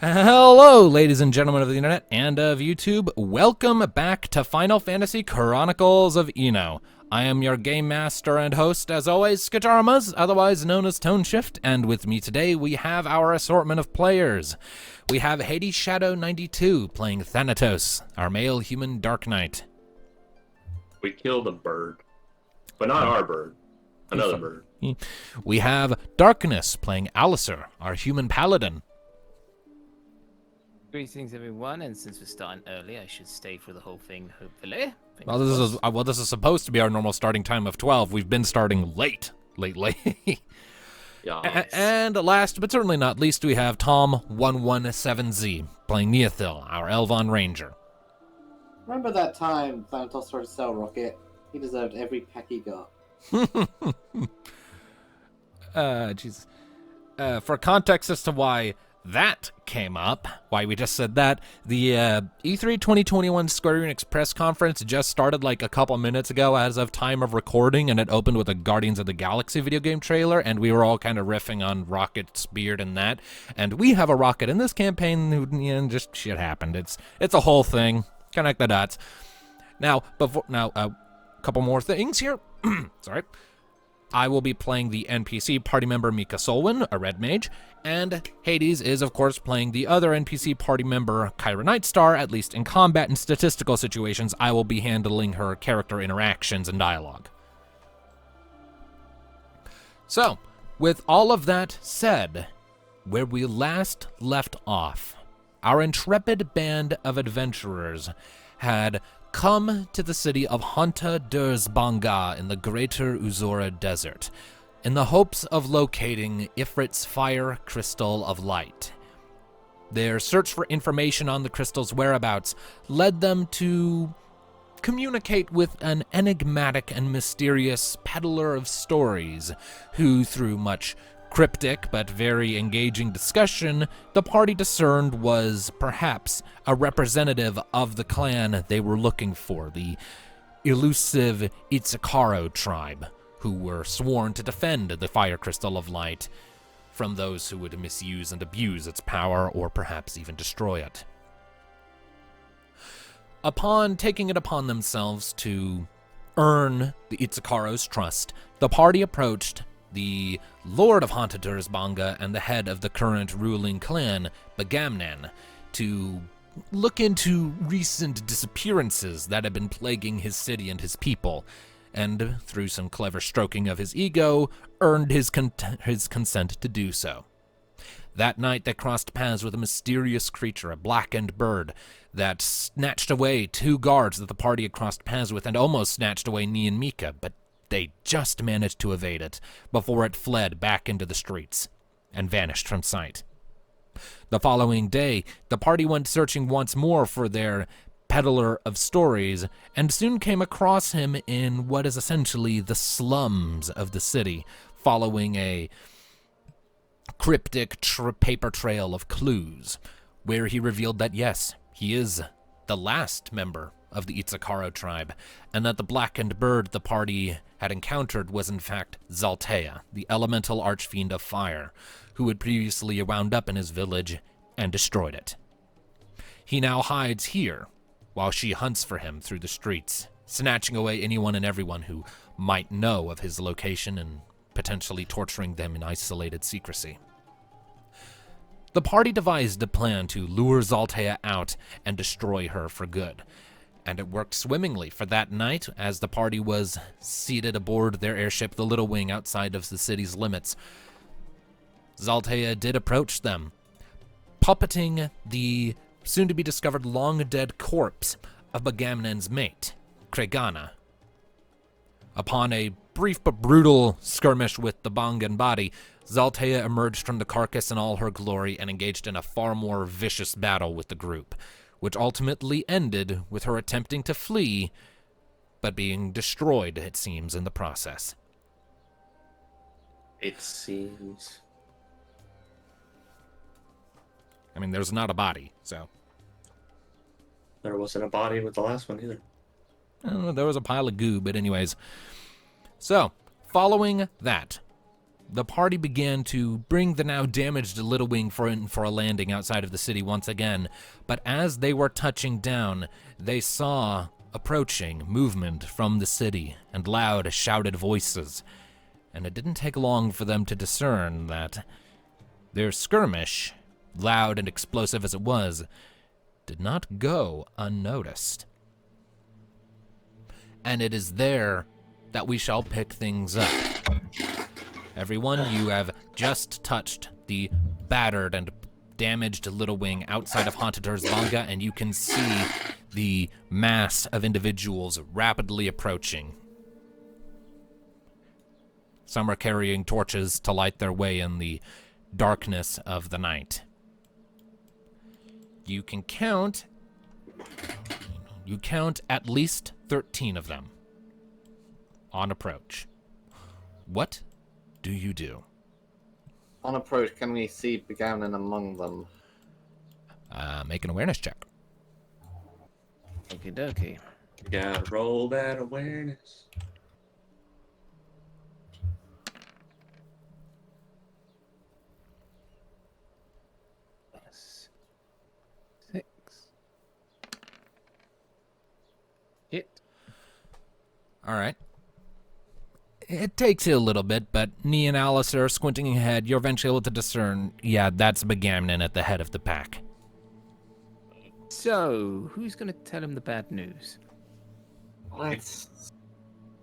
Hello, ladies and gentlemen of the internet and of YouTube. Welcome back to Final Fantasy Chronicles of Eno. I am your game master and host, as always, Skajarmas, otherwise known as Tone Shift, and with me today we have our assortment of players. We have Hades Shadow 92 playing Thanatos, our male human Dark Knight. We killed a bird, but not our bird. Another bird. We have Darkness playing Alistair, our human paladin. Greetings, everyone, and since we're starting early, I should stay for the whole thing, hopefully. Well, this is supposed to be our normal starting time of 12. We've been starting late lately. Yes. And last, but certainly not least, we have Tom 117Z playing Neothil, our Elvon Ranger. Remember that time Thanatos tried to sell Rocket? He deserved every peck he got. Jesus. For context as to why that came up, why we just said that, the E3 2021 Square Enix press conference just started like a couple minutes ago as of time of recording, and it opened with a Guardians of the Galaxy video game trailer, and we were all kind of riffing on Rocket's beard and that, and we have a Rocket in this campaign, and just shit happened. It's a whole thing. Connect the dots. Now, a couple more things here. Sorry. I will be playing the NPC party member Mika Solwyn, a red mage, and Hades is, of course, playing the other NPC party member Kyra Nightstar. At least in combat and statistical situations, I will be handling her character interactions and dialogue. So, with all of that said, where we last left off, our intrepid band of adventurers had come to the city of Hanta Durs Bangaa in the greater Uzora Desert, in the hopes of locating Ifrit's fire crystal of light. Their search for information on the crystal's whereabouts led them to communicate with an enigmatic and mysterious peddler of stories, who, through much cryptic but very engaging discussion, the party discerned was perhaps a representative of the clan they were looking for, the elusive Itsukaro tribe, who were sworn to defend the Fire Crystal of Light from those who would misuse and abuse its power or perhaps even destroy it. Upon taking it upon themselves to earn the Itsukaro's trust, the party approached the Lord of Hanta Durs Bangaa and the head of the current ruling clan, Bagamnan, to look into recent disappearances that had been plaguing his city and his people, and through some clever stroking of his ego, earned his consent to do so. That night they crossed paths with a mysterious creature, a blackened bird, that snatched away two guards that the party had crossed paths with and almost snatched away Nii and Mika, but they just managed to evade it before it fled back into the streets and vanished from sight. The following day, the party went searching once more for their peddler of stories and soon came across him in what is essentially the slums of the city, following a cryptic paper trail of clues, where he revealed that yes, he is the last member of the Itsukaro tribe, and that the blackened bird the party had encountered was in fact Zaltea, the elemental archfiend of fire, who had previously wound up in his village and destroyed it. He now hides here, while she hunts for him through the streets, snatching away anyone and everyone who might know of his location and potentially torturing them in isolated secrecy. The party devised a plan to lure Zaltea out and destroy her for good, and it worked swimmingly for that night as the party was seated aboard their airship, the Little Wing, outside of the city's limits. Zaltea did approach them, puppeting the soon-to-be-discovered long-dead corpse of Bagamnan's mate, Kregana. Upon a brief but brutal skirmish with the Bangan body, Zaltea emerged from the carcass in all her glory and engaged in a far more vicious battle with the group, which ultimately ended with her attempting to flee, but being destroyed, it seems, in the process. It seems. I mean, there's not a body, so. There wasn't a body with the last one either. There was a pile of goo, but anyways. So, following that, the party began to bring the now damaged Little Wing for a landing outside of the city once again. But as they were touching down, they saw approaching movement from the city and loud shouted voices. And it didn't take long for them to discern that their skirmish, loud and explosive as it was, did not go unnoticed. And it is there that we shall pick things up. Everyone, you have just touched the battered and damaged Little Wing outside of Haunted Earth's bangaa, and you can see the mass of individuals rapidly approaching. Some are carrying torches to light their way in the darkness of the night. You can count at least 13 of them on approach. What do you do? On approach, can we see Beganin among them? Make an awareness check. Okie dokie. Gotta roll that awareness. Plus 6. Hit. All right. It takes you a little bit, but Nee and Alistair, squinting ahead, you're eventually able to discern, yeah, that's Begamnin at the head of the pack. So, who's going to tell him the bad news? Let's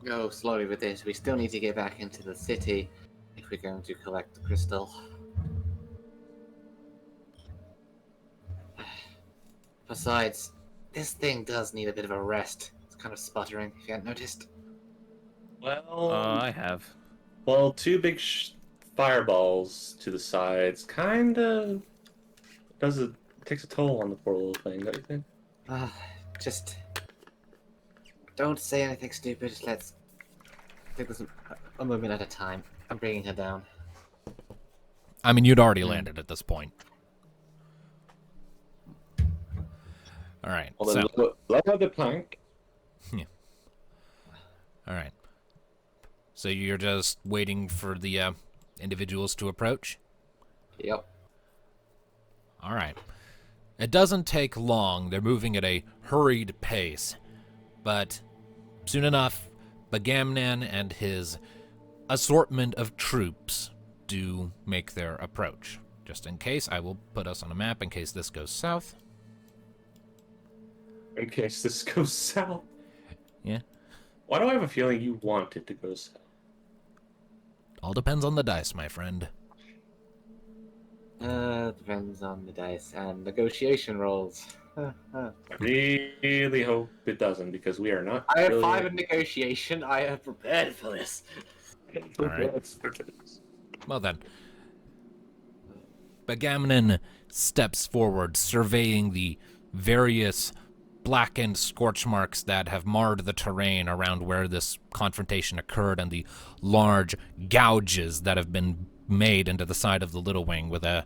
go slowly with this. We still need to get back into the city if we're going to collect the crystal. Besides, this thing does need a bit of a rest. It's kind of sputtering, if you hadn't noticed. Well, I have. well, two big fireballs to the sides kind of takes a toll on the poor little thing, don't you think? Just don't say anything stupid. Let's take this a moment at a time. I'm bringing her down. I mean, you'd already landed at this point. All right. Well, then lower the plank. All right. So you're just waiting for the individuals to approach? Yep. All right. It doesn't take long. They're moving at a hurried pace. But soon enough, Begamnan and his assortment of troops do make their approach. Just in case, I will put us on a map in case this goes south. In case this goes south. Yeah. Why do I have a feeling you want it to go south? All depends on the dice, my friend. Depends on the dice and negotiation rolls. I really hope it doesn't, because we are not. I have really... 5 in negotiation. I have prepared for this. All right. Well then. Begamnin steps forward, surveying the various blackened scorch marks that have marred the terrain around where this confrontation occurred, and the large gouges that have been made into the side of the Little Wing with a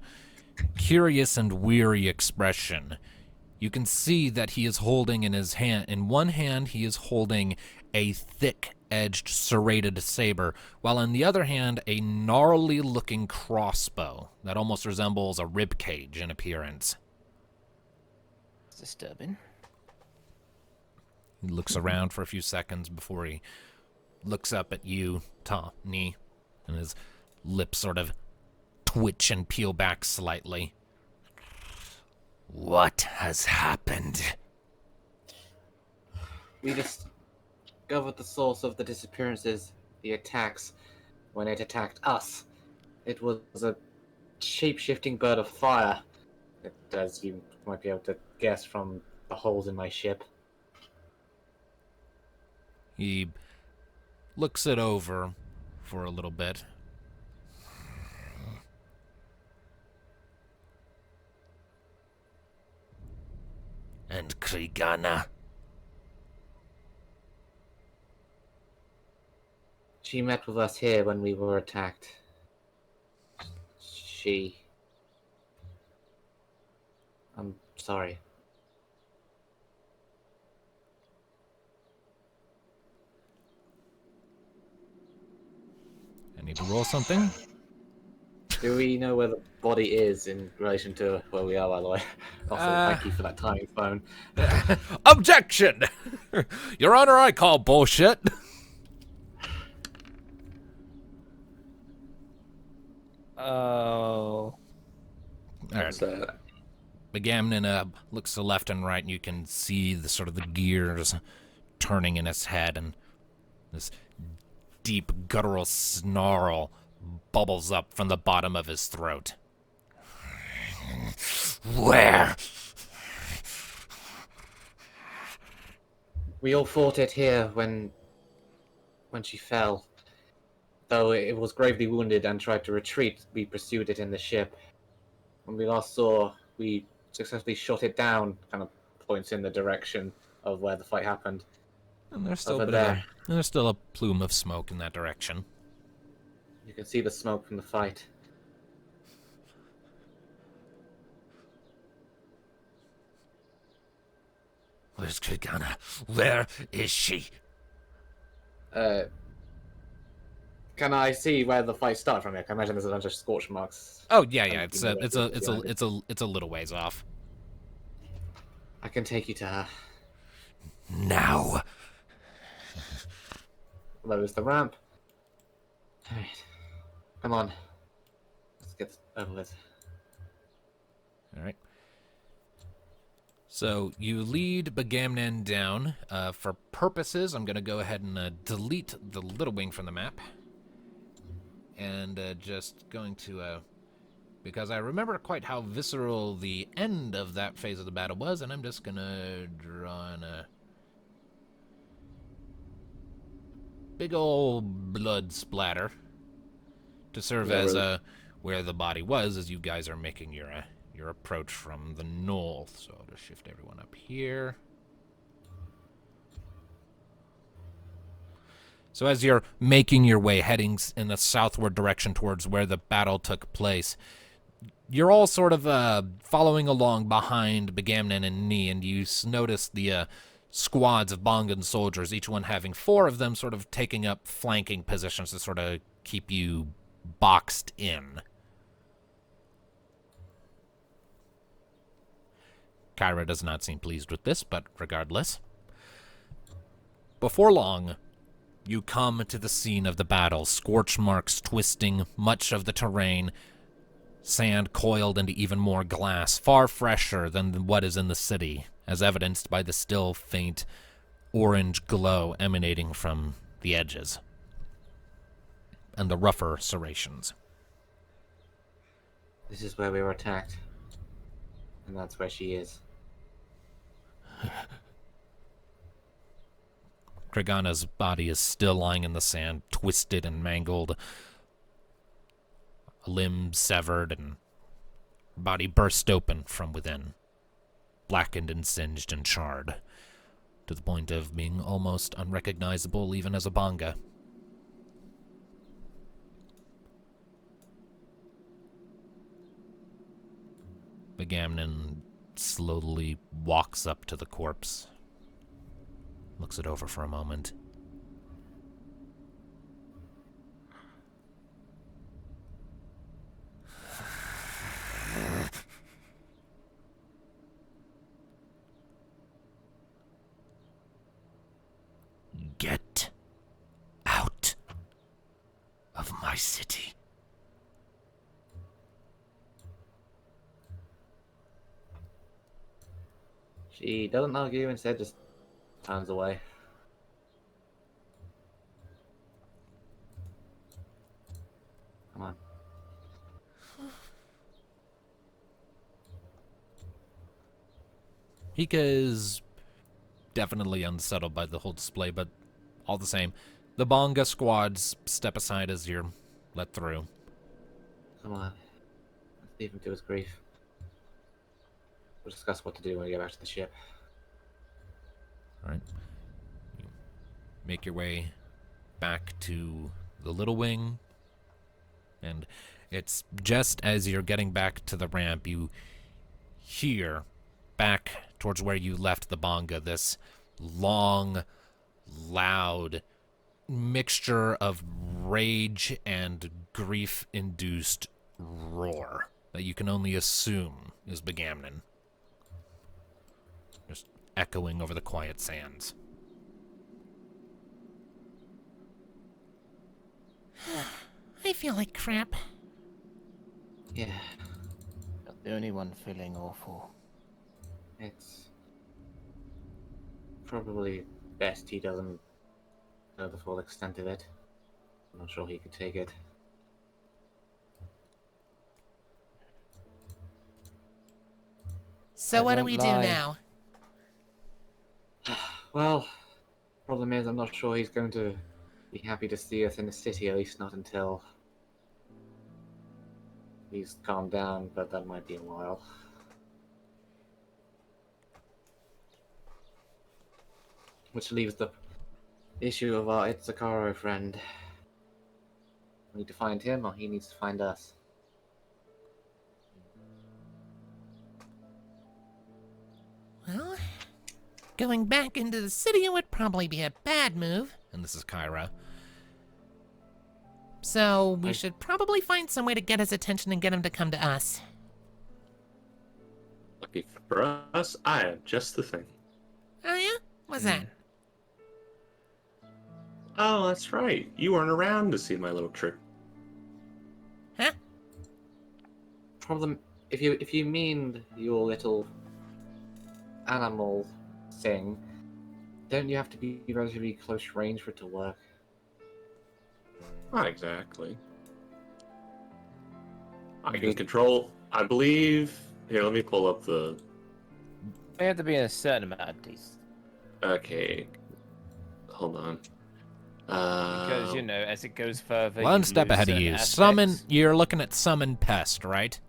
curious and weary expression. You can see that he is holding in one hand he is holding a thick-edged serrated saber, while in the other hand a gnarly-looking crossbow that almost resembles a rib cage in appearance. It's disturbing. He looks around for a few seconds before he looks up at you, Nee, and his lips sort of twitch and peel back slightly. What has happened? We discovered the source of the disappearances, the attacks, when it attacked us. It was a shape-shifting bird of fire, as you might be able to guess from the holes in my ship. He looks it over for a little bit. And Kriegana? She met with us here when we were attacked. I'm sorry. I need to roll something. Do we know where the body is in relation to where we are, by the way? Also, thank you for that tiny phone. Objection! Your Honor, I call bullshit. Oh. All right. What's that? Begamnon looks to left and right, and you can see the sort of the gears turning in his head, and this deep guttural snarl bubbles up from the bottom of his throat. Where? We all fought it here when she fell. Though it was gravely wounded and tried to retreat, we pursued it in the ship. When we last saw, we successfully shot it down, kind of points in the direction of where the fight happened. And there's still Over there. there's still a plume of smoke in that direction. You can see the smoke from the fight. Where's Krigana? Where is she? Can I see where the fight started from here? I imagine there's a bunch of scorch marks. Oh yeah, it's a little ways off. I can take you to her. Now. Lowers the ramp. Alright. Come on. Let's get this over with. All right. So you lead Begamnon down. For purposes, I'm going to go ahead and delete the little wing from the map. And just going to, because I remember quite how visceral the end of that phase of the battle was, and I'm just going to draw in a big old blood splatter to serve as where the body was as you guys are making your approach from the north. So I'll just shift everyone up here. So as you're making your way, heading in the southward direction towards where the battle took place, you're all sort of following along behind Begamnon and Nee, and you notice the squads of Bongan soldiers, each one having 4 of them sort of taking up flanking positions to sort of keep you boxed in. Kyra does not seem pleased with this, but regardless. Before long, you come to the scene of the battle, scorch marks twisting much of the terrain, sand coiled into even more glass, far fresher than what is in the city, as evidenced by the still faint orange glow emanating from the edges and the rougher serrations. This is where we were attacked. And that's where she is. Krigana's body is still lying in the sand, twisted and mangled, a limb severed, and her body burst open from within, blackened and singed and charred, to the point of being almost unrecognizable even as a bangaa. Begamnon slowly walks up to the corpse, looks it over for a moment. Get out of my city. She doesn't argue, instead just turns away. Come on. Hika is definitely unsettled by the whole display, but all the same, the bangaa squads step aside as you're let through. Come on. Let's leave him to his grief. We'll discuss what to do when we get back to the ship. All right. You make your way back to the little wing, and it's just as you're getting back to the ramp, you hear back towards where you left the bangaa this long, loud mixture of rage and grief-induced roar that you can only assume is Begamnon. Just echoing over the quiet sands. I feel like crap. Yeah, Not the only one feeling awful. it's probably best he doesn't know the full extent of it. I'm not sure he could take it. So I what do won't we lie. do now? Well, problem is, I'm not sure he's going to be happy to see us in the city, at least not until he's calmed down, but that might be a while. Which leaves the issue of our Itsukaro friend. We need to find him, or he needs to find us. Well, going back into the city would probably be a bad move. And this is Kyra. So we should probably find some way to get his attention and get him to come to us. Lucky for us, I have just the thing. Oh yeah? What's that? Oh, that's right. You weren't around to see my little trick. Huh? Problem, if you mean your little animal thing, don't you have to be relatively close range for it to work? Not exactly. I can control, I believe... Here, let me pull up the... We have to be in a certain amount of distance. Okay. Hold on. Because, you know, as it goes further, One you step lose ahead of certain you. aspects. Summon. You're looking at summon pest, right?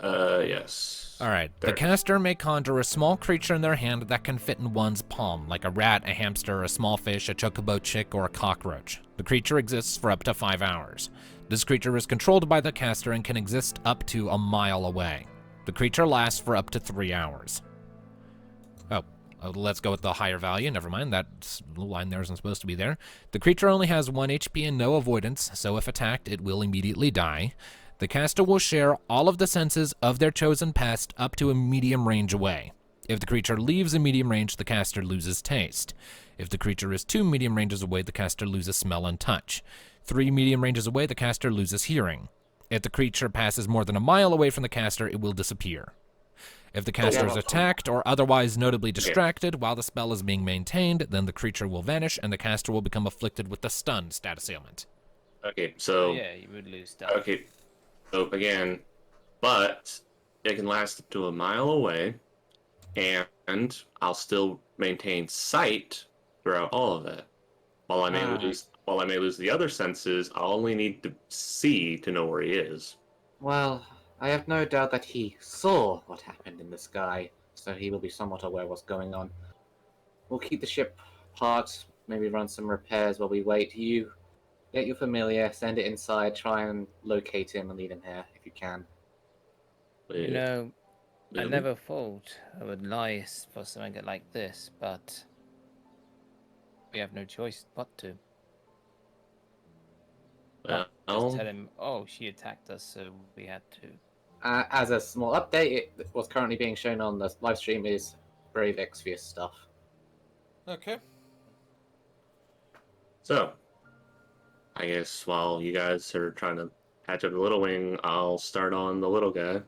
Yes. All right. There. The caster may conjure a small creature in their hand that can fit in one's palm, like a rat, a hamster, a small fish, a chocobo chick, or a cockroach. The creature exists for up to 5 hours. This creature is controlled by the caster and can exist up to a mile away. The creature lasts for up to 3 hours. Let's go with the higher value. Never mind, that line there isn't supposed to be there. The creature only has 1 HP and no avoidance, so if attacked, it will immediately die. The caster will share all of the senses of their chosen pest up to a medium range away. If the creature leaves a medium range, the caster loses taste. If the creature is 2 medium ranges away, the caster loses smell and touch. 3 medium ranges away, the caster loses hearing. If the creature passes more than a mile away from the caster, it will disappear. If the caster is attacked or otherwise notably distracted while the spell is being maintained, then the creature will vanish and the caster will become afflicted with the stun status ailment. Okay, so... Yeah, you would lose stuff. Okay, so again, but it can last up to a mile away, and I'll still maintain sight throughout all of it. While I may lose the other senses, I'll only need to see to know where he is. Well, I have no doubt that he saw what happened in the sky, so he will be somewhat aware what's going on. We'll keep the ship parked, maybe run some repairs while we wait. You get your familiar, send it inside, try and locate him and lead him here if you can. You know, I Really? never thought I would lie for something like this, but we have no choice but to. Just tell him, oh, she attacked us, so we had to. As a small update, what's currently being shown on the live stream is Brave Exvius stuff. Okay. So, I guess while you guys are trying to patch up the little wing, I'll start on the little guy.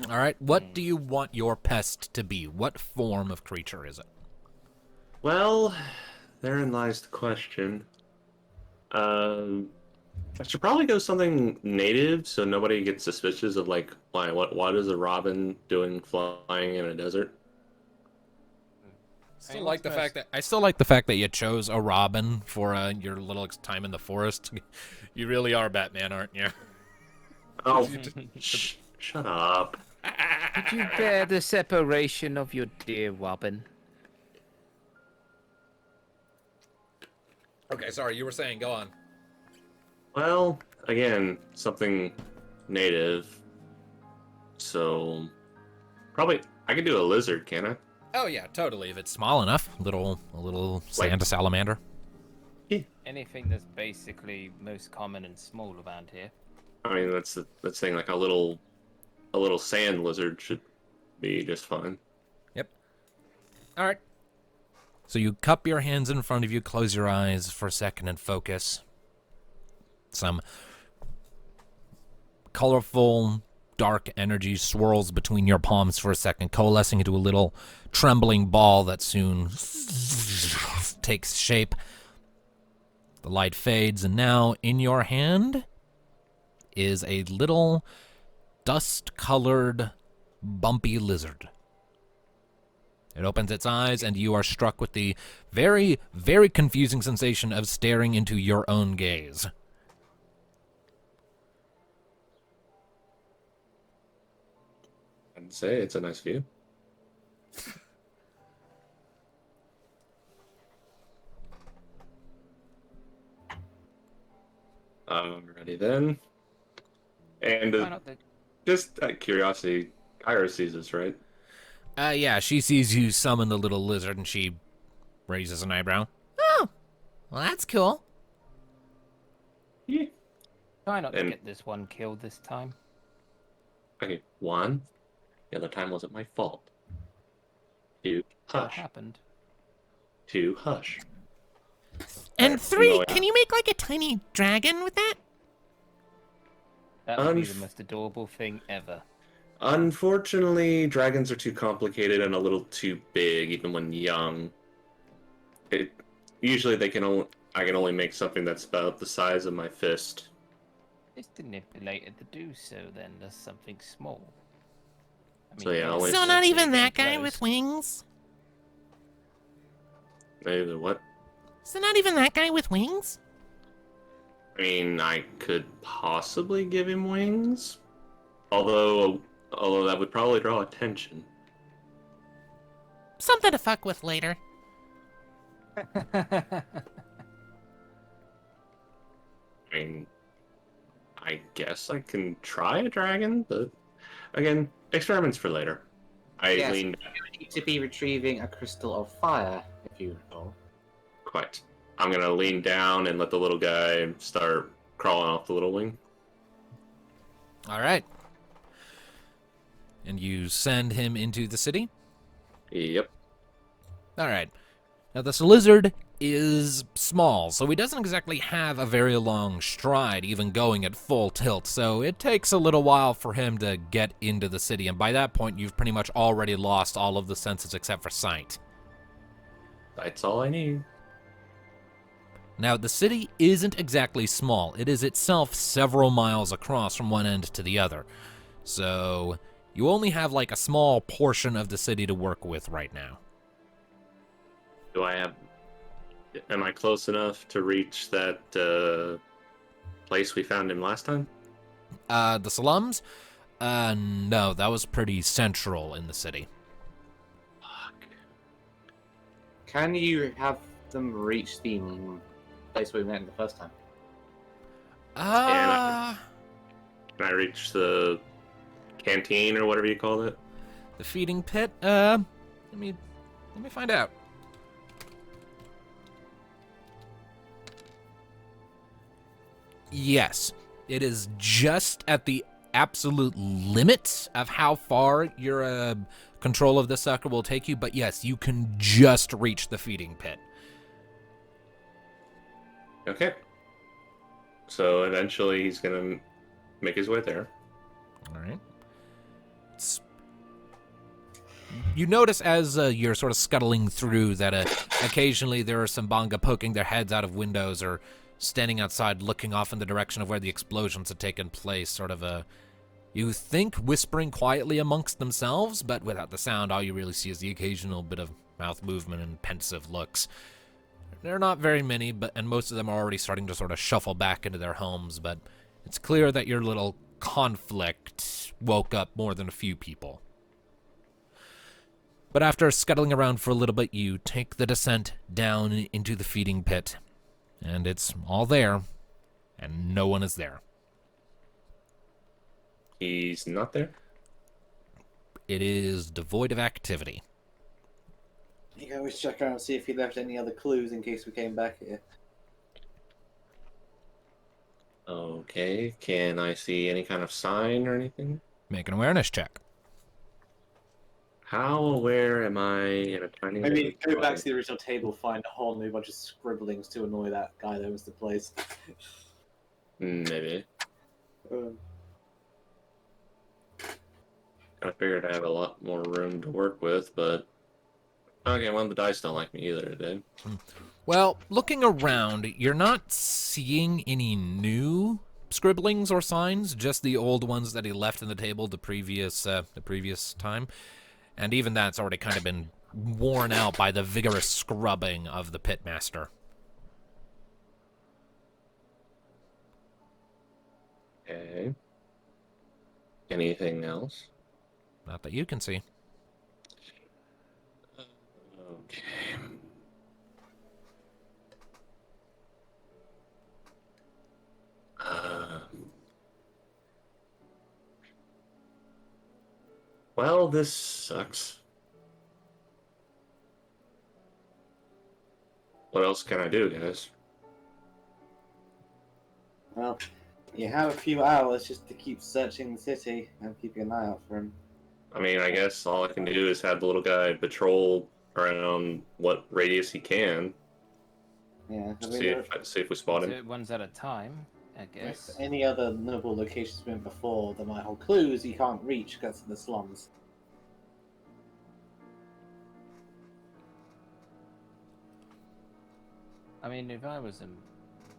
All right. What do you want your pest to be? What form of creature is it? Well, therein lies the question. I should probably go something native so nobody gets suspicious of like, what is a robin doing flying in a desert? I still like the fact that you chose a robin for your little time in the forest. You really are Batman, aren't you? Oh, shut up. Could you bear the separation of your dear Robin? Okay, sorry, you were saying, go on. Well, again, something native. So, probably I could do a lizard, can I? Oh yeah, totally. If it's small enough, a little Santa salamander. Anything that's basically most common and small around here. I mean, that's the thing. Like a little sand lizard should be just fine. Yep. All right. So you cup your hands in front of you, close your eyes for a second, and focus. Some colorful, dark energy swirls between your palms for a second, coalescing into a little trembling ball that soon takes shape. The light fades, and now in your hand is a little dust-colored, bumpy lizard. It opens its eyes, and you are struck with the very, very confusing sensation of staring into your own gaze. I'd say it's a nice view. Ready then. And Why not the... just out of curiosity, Kyra sees us, right? Yeah, she sees you summon the little lizard, and she raises an eyebrow. Oh, well, that's cool. Yeah. Try not to And- get this one killed this time. Okay, one. The other time wasn't my fault. Two, What hush. happened? Two, hush. And Alright, 3, no, can you make like a tiny dragon with that? That would be the Unf- most adorable thing ever. Unfortunately, dragons are too complicated and a little too big, even when young. Usually I can only make something that's about the size of my fist. It's manipulated to do so then. That's something small. I So, yeah, it's only- So Wait, not getting even that guy close. with wings? Maybe the what? So not even that guy with wings? I mean, I could possibly give him wings, although that would probably draw attention. Something to fuck with later. I mean, I guess I can try a dragon, but again, experiments for later. I Yes. leaned You need to be retrieving a crystal of fire, if you recall. quite. I'm gonna lean down and let the little guy start crawling off the little wing. All right. And you send him into the city? Yep. All right. Now, this lizard is small, so he doesn't exactly have a very long stride, even going at full tilt, so it takes a little while for him to get into the city, and by that point, you've pretty much already lost all of the senses except for sight. That's all I need. Now, the city isn't exactly small. It is itself several miles across from one end to the other, so you only have like a small portion of the city to work with right now. Am I close enough to reach that place we found him last time? The slums? No, that was pretty central in the city. Fuck. Can you have them reach the place we met the first time? Can I reach the canteen or whatever you call it? The feeding pit? Let me find out. Yes, it is just at the absolute limit of how far your control of the sucker will take you, but yes, you can just reach the feeding pit. Okay. So eventually he's gonna make his way there. All right. You notice as you're sort of scuttling through that occasionally there are some bangaa poking their heads out of windows or standing outside looking off in the direction of where the explosions had taken place, sort of you think whispering quietly amongst themselves, but without the sound, all you really see is the occasional bit of mouth movement and pensive looks. There are not very many, and most of them are already starting to sort of shuffle back into their homes, but it's clear that your little conflict woke up more than a few people. But after scuttling around for a little bit, you take the descent down into the feeding pit, and it's all there, and no one is there. He's not there? It is devoid of activity. You can always check around and see if he left any other clues in case we came back here. Okay, can I see any kind of sign or anything? Make an awareness check. How aware am I in a tiny Maybe little go back body? to the original table, find a whole new bunch of scribblings to annoy that guy that owns the place. Maybe. Uh, I figured I have a lot more room to work with, but okay, well, the dice don't like me either today. Well, looking around, you're not seeing any new scribblings or signs, just the old ones that he left on the table the previous time. And even that's already kind of been worn out by the vigorous scrubbing of the pitmaster. Okay. Anything else? Not that you can see. Okay. Uh, well, this sucks. What else can I do, guys? well, you have a few hours just to keep searching the city and keeping an eye out for him. I mean, I guess all I can do is have the little guy patrol around what radius he can. Yeah, I mean, See if we spot Do him. it ones at a time, I if guess. any other notable locations we went before that might hold clues you can't reach because of the slums. I mean, if I was a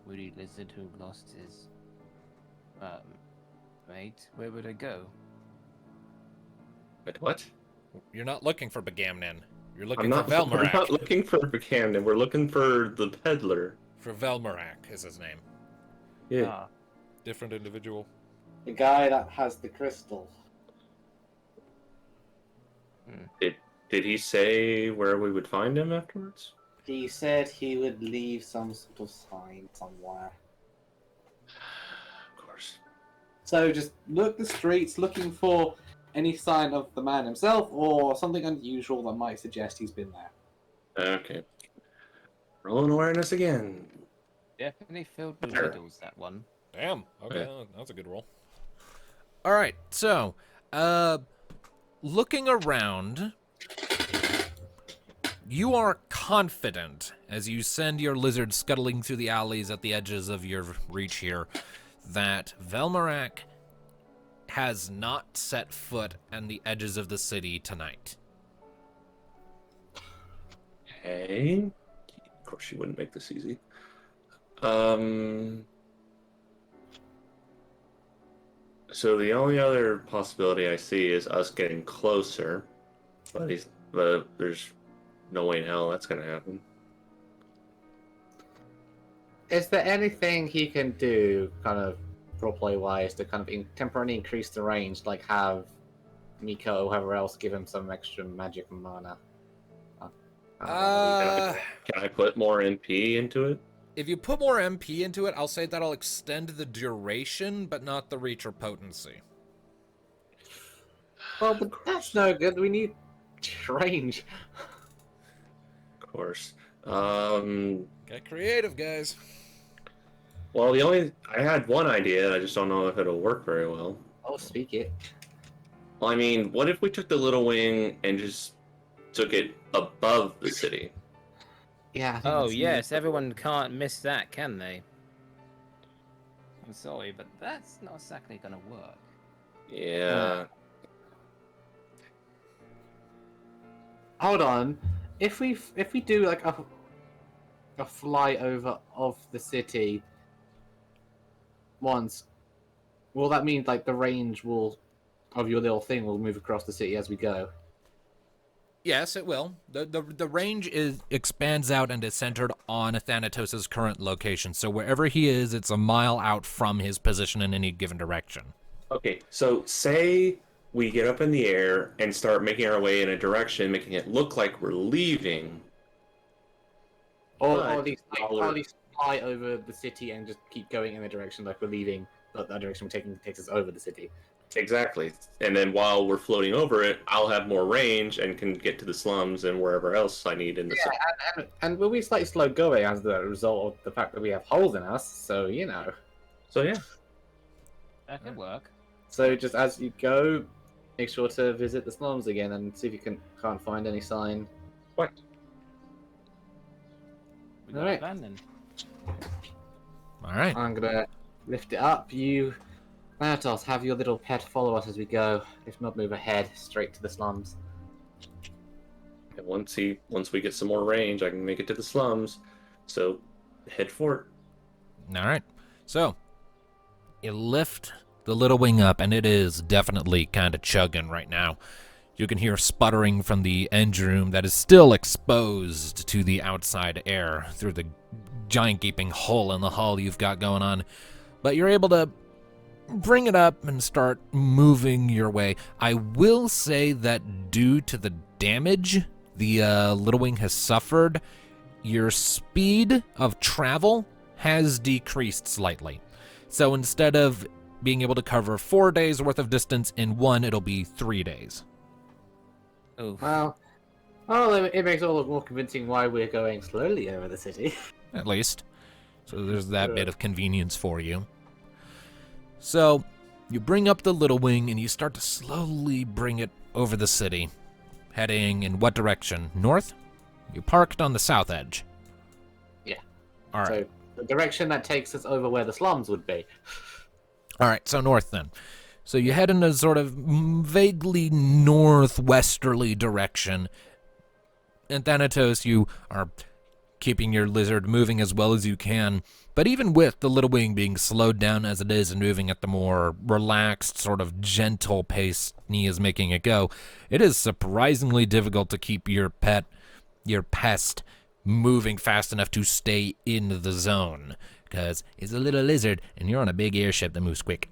woody lizard who lost his mate, where would I go? Wait, what? You're not looking for Begamnan. You're looking I'm not. for We're not Velmarak. looking for Buchanan. We're looking for the peddler. For Velmarak is his name. Yeah. Ah, Different individual. The guy that has the crystal. Did he say where we would find him afterwards? He said he would leave some sort of sign somewhere. Of course. So just look the streets looking for any sign of the man himself or something unusual that might suggest he's been there. Okay. Rolling awareness again. definitely filled with Sure. riddles, that one. Damn. Okay, Yeah. that's a good roll. All right, so, looking around, you are confident as you send your lizard scuttling through the alleys at the edges of your reach here that Velmarak has not set foot on the edges of the city tonight. Okay. Of course, you wouldn't make this easy. So the only other possibility I see is us getting closer, but there's no way in hell that's gonna happen. Is there anything he can do, kind of roleplay wise, to kind of temporarily increase the range, like have Miko or whoever else give him some extra magic mana? Can I put more MP into it? If you put more MP into it, I'll say that'll extend the duration, but not the reach or potency. Well, but that's no good. We need range. Of course. Get creative, guys. Well, I had one idea, and I just don't know if it'll work very well. Oh, speak it. Well, I mean, what if we took the little wing and just took it above the city? Yeah. I think Oh that's yes, everyone can't miss that, can they? I'm sorry, but that's not exactly gonna work. Yeah. Hold on. If we do like a flyover of the city once, will that mean like the range of your little thing will move across the city as we go? Yes, it will. The range expands out and is centered on Thanatos' current location. So wherever he is, it's a mile out from his position in any given direction. Okay, so say we get up in the air and start making our way in a direction, making it look like we're leaving. Or But at least while we're- fly over the city and just keep going in the direction like we're leaving, but that direction we're taking takes us over the city. Exactly. And then while we're floating over it, I'll have more range and can get to the slums and wherever else I need in the city. And we'll be slightly slow going as the result of the fact that we have holes in us, so you know. So yeah. That could work. So just as you go, make sure to visit the slums again and see if you can't find any sign. What? We got Alright. a plan then. All right. I'm gonna lift it up. You, Thanatos, have your little pet follow us as we go. If not, move ahead straight to the slums. And once we get some more range, I can make it to the slums. So head for it. All right. So you lift the little wing up, and it is definitely kind of chugging right now. You can hear sputtering from the engine room that is still exposed to the outside air through the giant gaping hole in the hull you've got going on. But you're able to bring it up and start moving your way. I will say that due to the damage the little wing has suffered, your speed of travel has decreased slightly. So instead of being able to cover 4 days worth of distance in one, it'll be 3 days. Oof. Well, it makes it all the more convincing why we're going slowly over the city. At least. So there's that bit of convenience for you. So you bring up the little wing and you start to slowly bring it over the city. Heading in what direction? North? You parked on the south edge. Yeah. All right. So the direction that takes us over where the slums would be. All right, so north then. So you head in a sort of vaguely northwesterly direction. And Thanatos, you are keeping your lizard moving as well as you can. But even with the little wing being slowed down as it is and moving at the more relaxed, sort of gentle pace Nia is making it go, it is surprisingly difficult to keep your pest, moving fast enough to stay in the zone. Because it's a little lizard, and you're on a big airship that moves quick.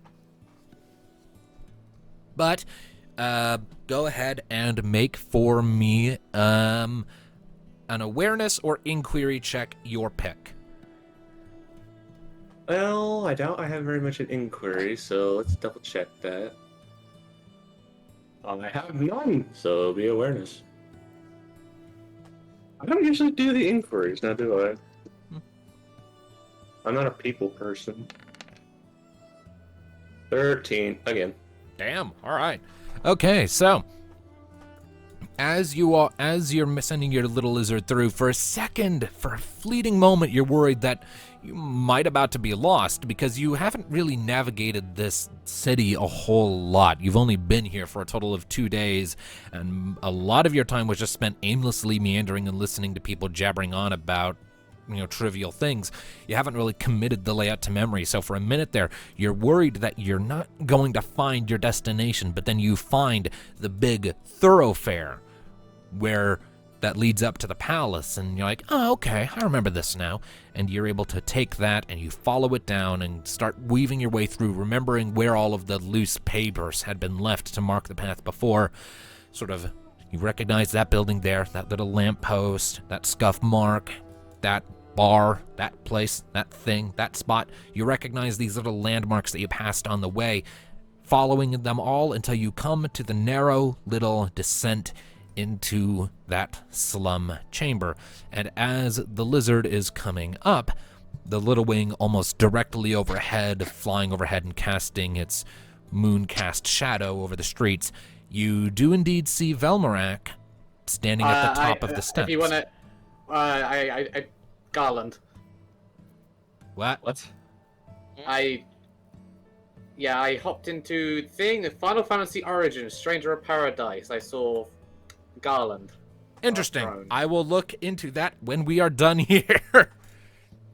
But, go ahead and make for me an awareness or inquiry check, your pick. Well, I doubt I have very much an inquiry, so let's double check that. I have none, so it'll be awareness. I don't usually do the inquiries, now do I? I'm not a people person. 13, again. Damn, all right. Okay, so as you're sending your little lizard through, for a second, for a fleeting moment, you're worried that you might about to be lost because you haven't really navigated this city a whole lot. You've only been here for a total of 2 days, and a lot of your time was just spent aimlessly meandering and listening to people jabbering on about trivial things. You haven't really committed the layout to memory, so for a minute there, you're worried that you're not going to find your destination, but then you find the big thoroughfare where that leads up to the palace, and you're like, oh, okay, I remember this now, and you're able to take that, and you follow it down and start weaving your way through, remembering where all of the loose papers had been left to mark the path before. Sort of, you recognize that building there, that little lamppost, that scuff mark, that bar, that place, that thing, that spot. You recognize these little landmarks that you passed on the way, following them all until you come to the narrow little descent into that slum chamber. And as the lizard is coming up, the little wing almost directly overhead, flying overhead and casting its mooncast shadow over the streets, you do indeed see Velmarak standing at the top of the steps. If you want to, I Garland. What? I hopped into Final Fantasy Origins, Stranger of Paradise. I saw Garland. Interesting. I will look into that when we are done here.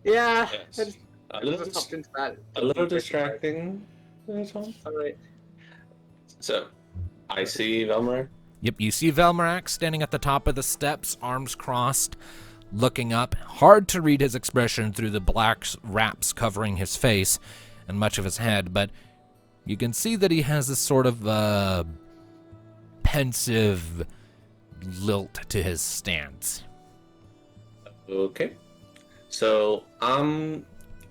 Yeah. Yes. I just hopped into that. A little distracting. Alright. So, I see Velmer. Yep, you see Velmarak standing at the top of the steps, arms crossed, looking up. Hard to read his expression through the black wraps covering his face and much of his head, but you can see that he has this sort of pensive lilt to his stance. Okay. So, I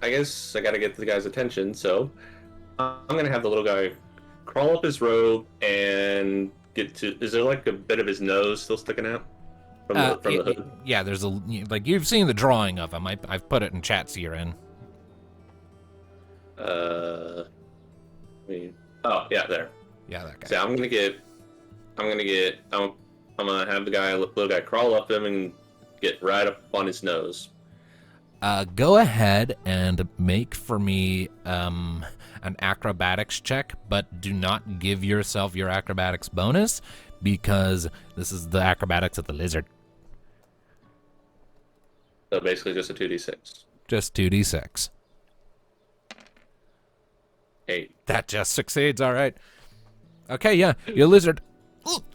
guess I gotta get the guy's attention, so I'm gonna have the little guy crawl up his robe and get to... Is there like a bit of his nose still sticking out from the hood? Yeah, there's you've seen the drawing of him. I've put it in chat so you're in. I mean, oh yeah, there. Yeah, that guy. So I'm gonna have the little guy crawl up him and get right up on his nose. Go ahead and make for me an acrobatics check, but do not give yourself your acrobatics bonus because this is the acrobatics of the lizard. So basically just a 2d6. Just 2d6. 8. That just succeeds, all right. Okay, yeah, your lizard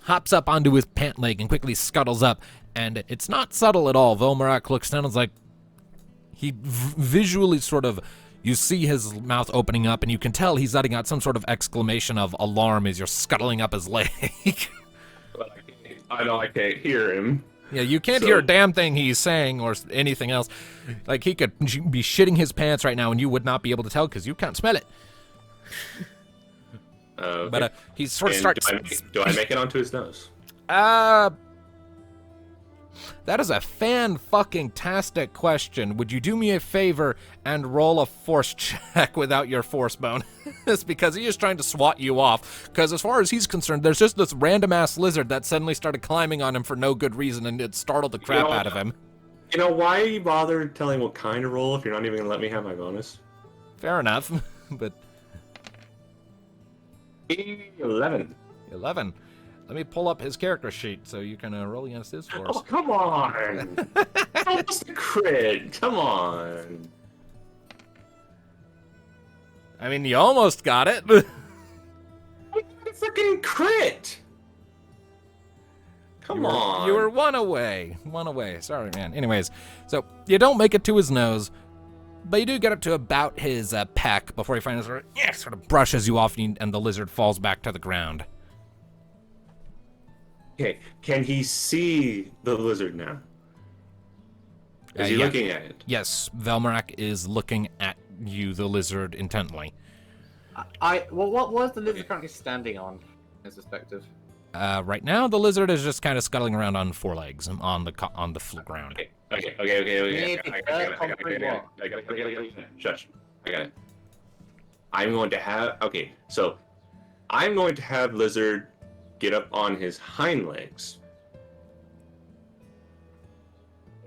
hops up onto his pant leg and quickly scuttles up, and it's not subtle at all. Velmarak looks down and is like, he visually sort of, you see his mouth opening up, and you can tell he's letting out some sort of exclamation of alarm as you're scuttling up his leg. But I know I can't hear him. Yeah, you can't hear a damn thing he's saying or anything else. Like, he could be shitting his pants right now, and you would not be able to tell because you can't smell it. Okay. But he sort of And starts... do I make it onto his nose? That is a fan-fucking-tastic question. Would you do me a favor and roll a force check without your force bonus? Because he is trying to swat you off. Because as far as he's concerned, there's just this random-ass lizard that suddenly started climbing on him for no good reason, and it startled the crap out of him. You know, why are you bothered telling what kind of roll if you're not even going to let me have my bonus? Fair enough, but... 11. 11. Let me pull up his character sheet so you can roll against his force. Oh, come on! Almost a crit! Come on! I mean, you almost got it. Freaking crit! Come on! You were one away. One away. Sorry, man. Anyways, so you don't make it to his nose, but you do get up to about his peck before he finally sort of brushes you off and the lizard falls back to the ground. Okay, can he see the lizard now? Is he yeah. looking at it? Yes, Velmarak is looking at you, the lizard, intently. What was the lizard currently standing on, in his perspective? Right now, the lizard is just kind of scuttling around on four legs on the ground. Okay. Shush. I got it. I'm going to have lizard get up on his hind legs.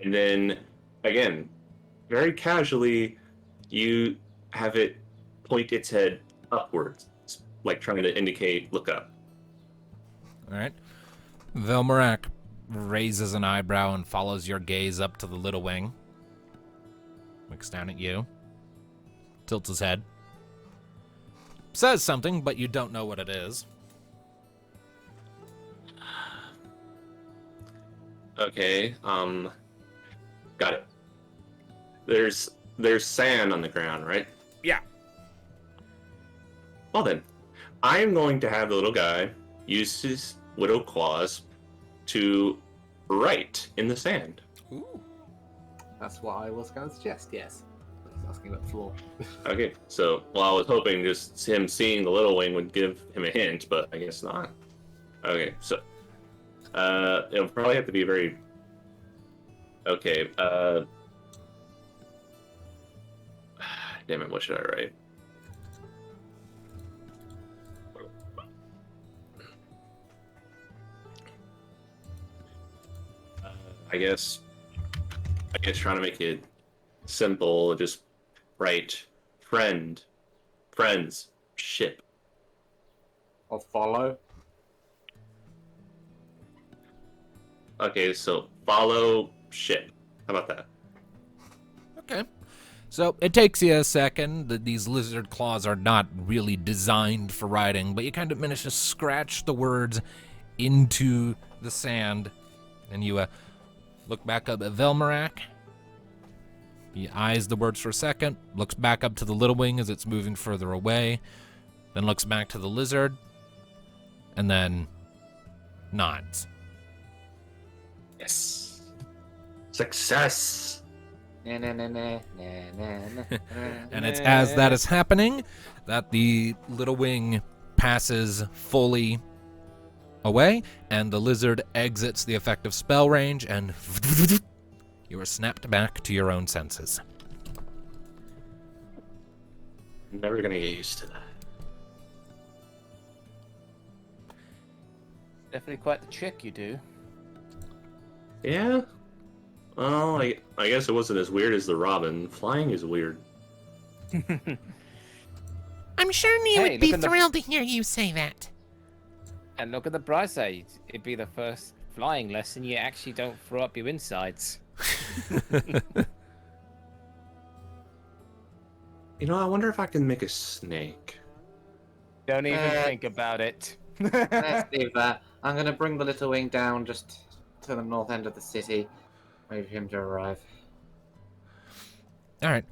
And then, again, very casually, you have it point its head upwards, like trying to indicate, look up. All right. Velmarak raises an eyebrow and follows your gaze up to the little wing. Looks down at you. Tilts his head. Says something, but you don't know what it is. Okay, got it. There's sand on the ground, right? Yeah. Well then, I'm going to have the little guy use his little claws to write in the sand. Ooh. That's what I was going to suggest, yes. I was asking about the floor. Okay, so, well, I was hoping just him seeing the little wing would give him a hint, but I guess not. Okay, so, it'll probably have to be very... Okay, damn it, what should I write? I guess trying to make it simple, just write friends, ship. Or follow. Okay, so follow ship. How about that? Okay. So it takes you a second. These lizard claws are not really designed for riding, but you kind of manage to scratch the words into the sand. And you look back up at Velmarak. He eyes the words for a second, looks back up to the little wing as it's moving further away, then looks back to the lizard, and then nods. Yes. Success. Na, na, na, na, na, na, And it's as that is happening that the little wing passes fully away, and the lizard exits the effective spell range, and you are snapped back to your own senses. Never gonna get used to that. Definitely quite the trick you do. Yeah. Well, I guess it wasn't as weird as the robin. Flying is weird. I'm sure Nia Hey, would be look at the- thrilled to hear you say that. And look at the bright side. It'd be the first flying lesson you actually don't throw up your insides. You know, I wonder if I can make a snake. Don't even think about it. Let's do that. I'm gonna bring the little wing down just to the north end of the city. Wait for him to arrive. All right.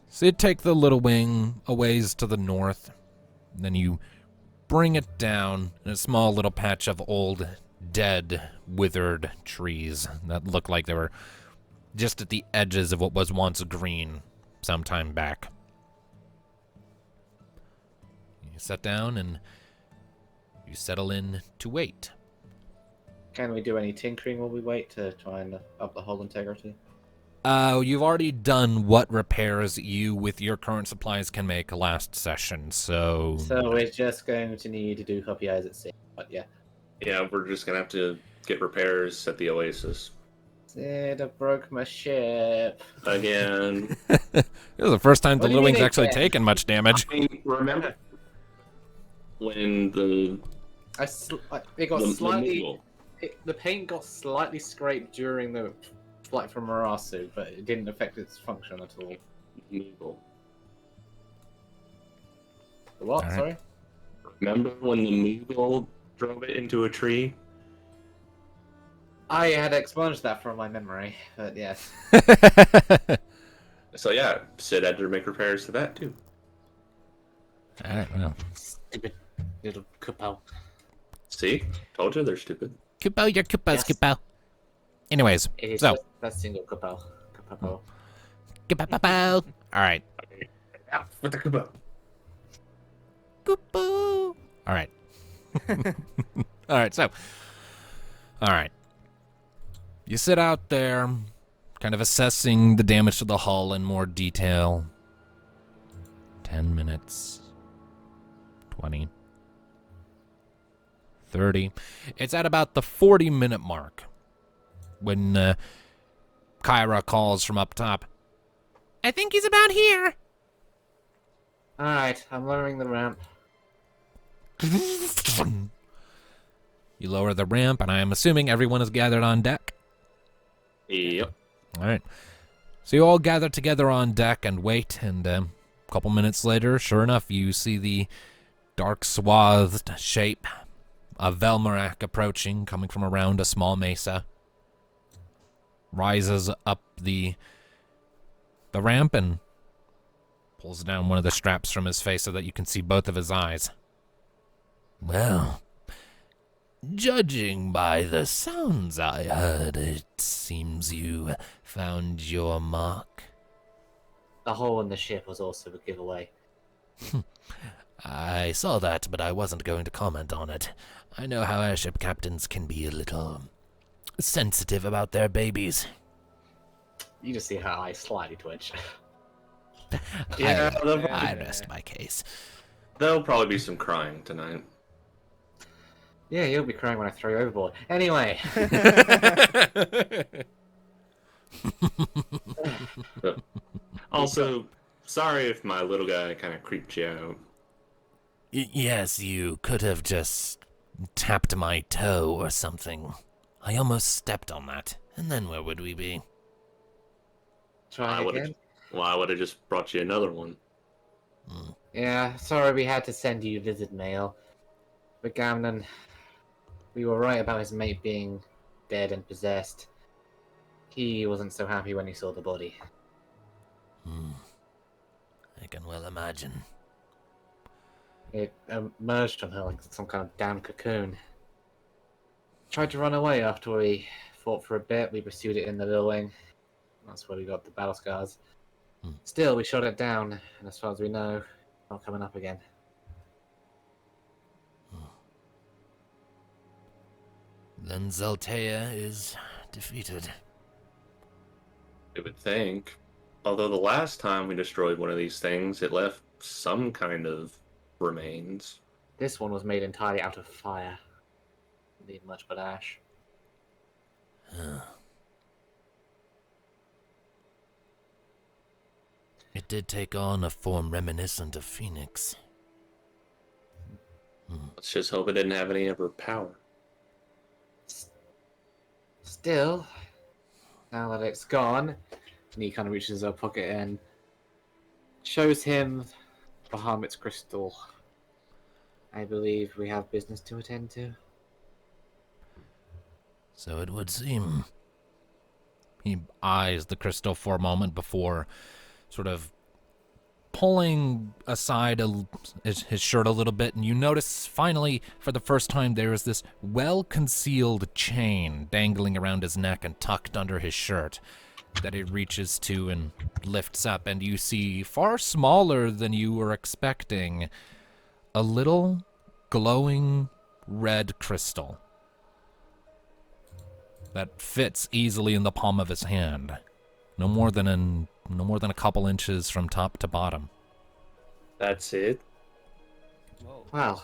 So you take the little wing a ways to the north, and then you bring it down in a small little patch of old, dead, withered trees that look like they were just at the edges of what was once green some time back. You sit down and you settle in to wait. Can we do any tinkering while we wait to try and up the hull integrity? You've already done what repairs you, with your current supplies, can make last session, so... So we're just going to need to do copy eyes at sea. But yeah. Yeah, we're just gonna have to get repairs at the Oasis. Sid, I broke my ship. Again. This is the first time the What do you little mean wing's actually again? taken much damage. I mean, remember when It got the slightly. Moogle- The paint got slightly scraped during the flight from Marasu, but it didn't affect its function at all. Moogle. The what? Alright. Sorry. Remember when the Moogle drove it into a tree? I had expunged that from my memory, but yes. So yeah, Sid had to make repairs to that too. Alright, well. Stupid little Kupo. See? Told you they're stupid. Kupo, you're Kupo, Yes. Kupo. Anyways, It is so, just that single Kupo. Kupo. Kupo, alright. Yeah, with the Kubo. Kupo. Alright. Alright, so. Alright. You sit out there, kind of assessing the damage to the hull in more detail. 10 minutes. 20. 30. It's at about the 40-minute mark when Kyra calls from up top. I think he's about here. Alright, I'm lowering the ramp. You lower the ramp, and I am assuming everyone is gathered on deck. Yep. All right. So you all gather together on deck and wait, and a couple minutes later, sure enough, you see the dark swathed shape of Velmarak approaching, coming from around a small mesa. Rises up the ramp and pulls down one of the straps from his face so that you can see both of his eyes. Well, judging by the sounds I heard, it seems you found your mark. The hole in the ship was also a giveaway. I saw that, but I wasn't going to comment on it. I know how airship captains can be a little sensitive about their babies. You just see her eyes slightly twitch. Yeah, I rest my case. There'll probably be some crying tonight. Yeah, you'll be crying when I throw you overboard. Anyway. Also, sorry if my little guy kind of creeped you out. Yes, you could have just tapped my toe or something. I almost stepped on that, and then where would we be? Try again? I would have just brought you another one. Yeah, sorry we had to send you visit mail. But Gamnon, we were right about his mate being dead and possessed. He wasn't so happy when he saw the body. I can well imagine. It emerged from her like some kind of damn cocoon. Tried to run away after we fought for a bit. We pursued it in the little wing. That's where we got the battle scars. Still, we shot it down, and as far as we know, not coming up again. Then Zaltea is defeated. I would think. Although the last time we destroyed one of these things, it left some kind of remains. This one was made entirely out of fire. Didn't need much but ash. It did take on a form reminiscent of Phoenix. Let's just hope it didn't have any of her power. Still, now that it's gone, and he kind of reaches her pocket and shows him Bahamut's crystal. I believe we have business to attend to. So it would seem. He eyes the crystal for a moment before sort of pulling aside his shirt a little bit, and you notice finally, for the first time, there is this well-concealed chain dangling around his neck and tucked under his shirt that he reaches to and lifts up, and you see, far smaller than you were expecting, a little glowing red crystal that fits easily in the palm of his hand. No more than a couple inches from top to bottom. That's it? Well,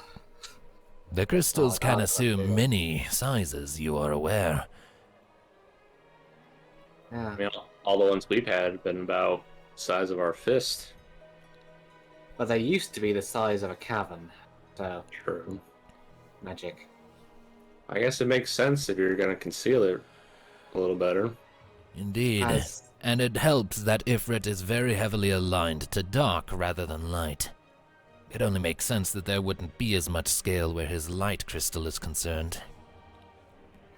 The crystals Oh, can God, assume that's big. many sizes, you are aware. yeah. I mean, all the ones we've had have been about the size of our fist. But they used to be the size of a cavern. So, True. magic. I guess it makes sense if you're going to conceal it a little better. Indeed. As- And it helps that Ifrit is very heavily aligned to dark rather than light. It only makes sense that there wouldn't be as much scale where his light crystal is concerned.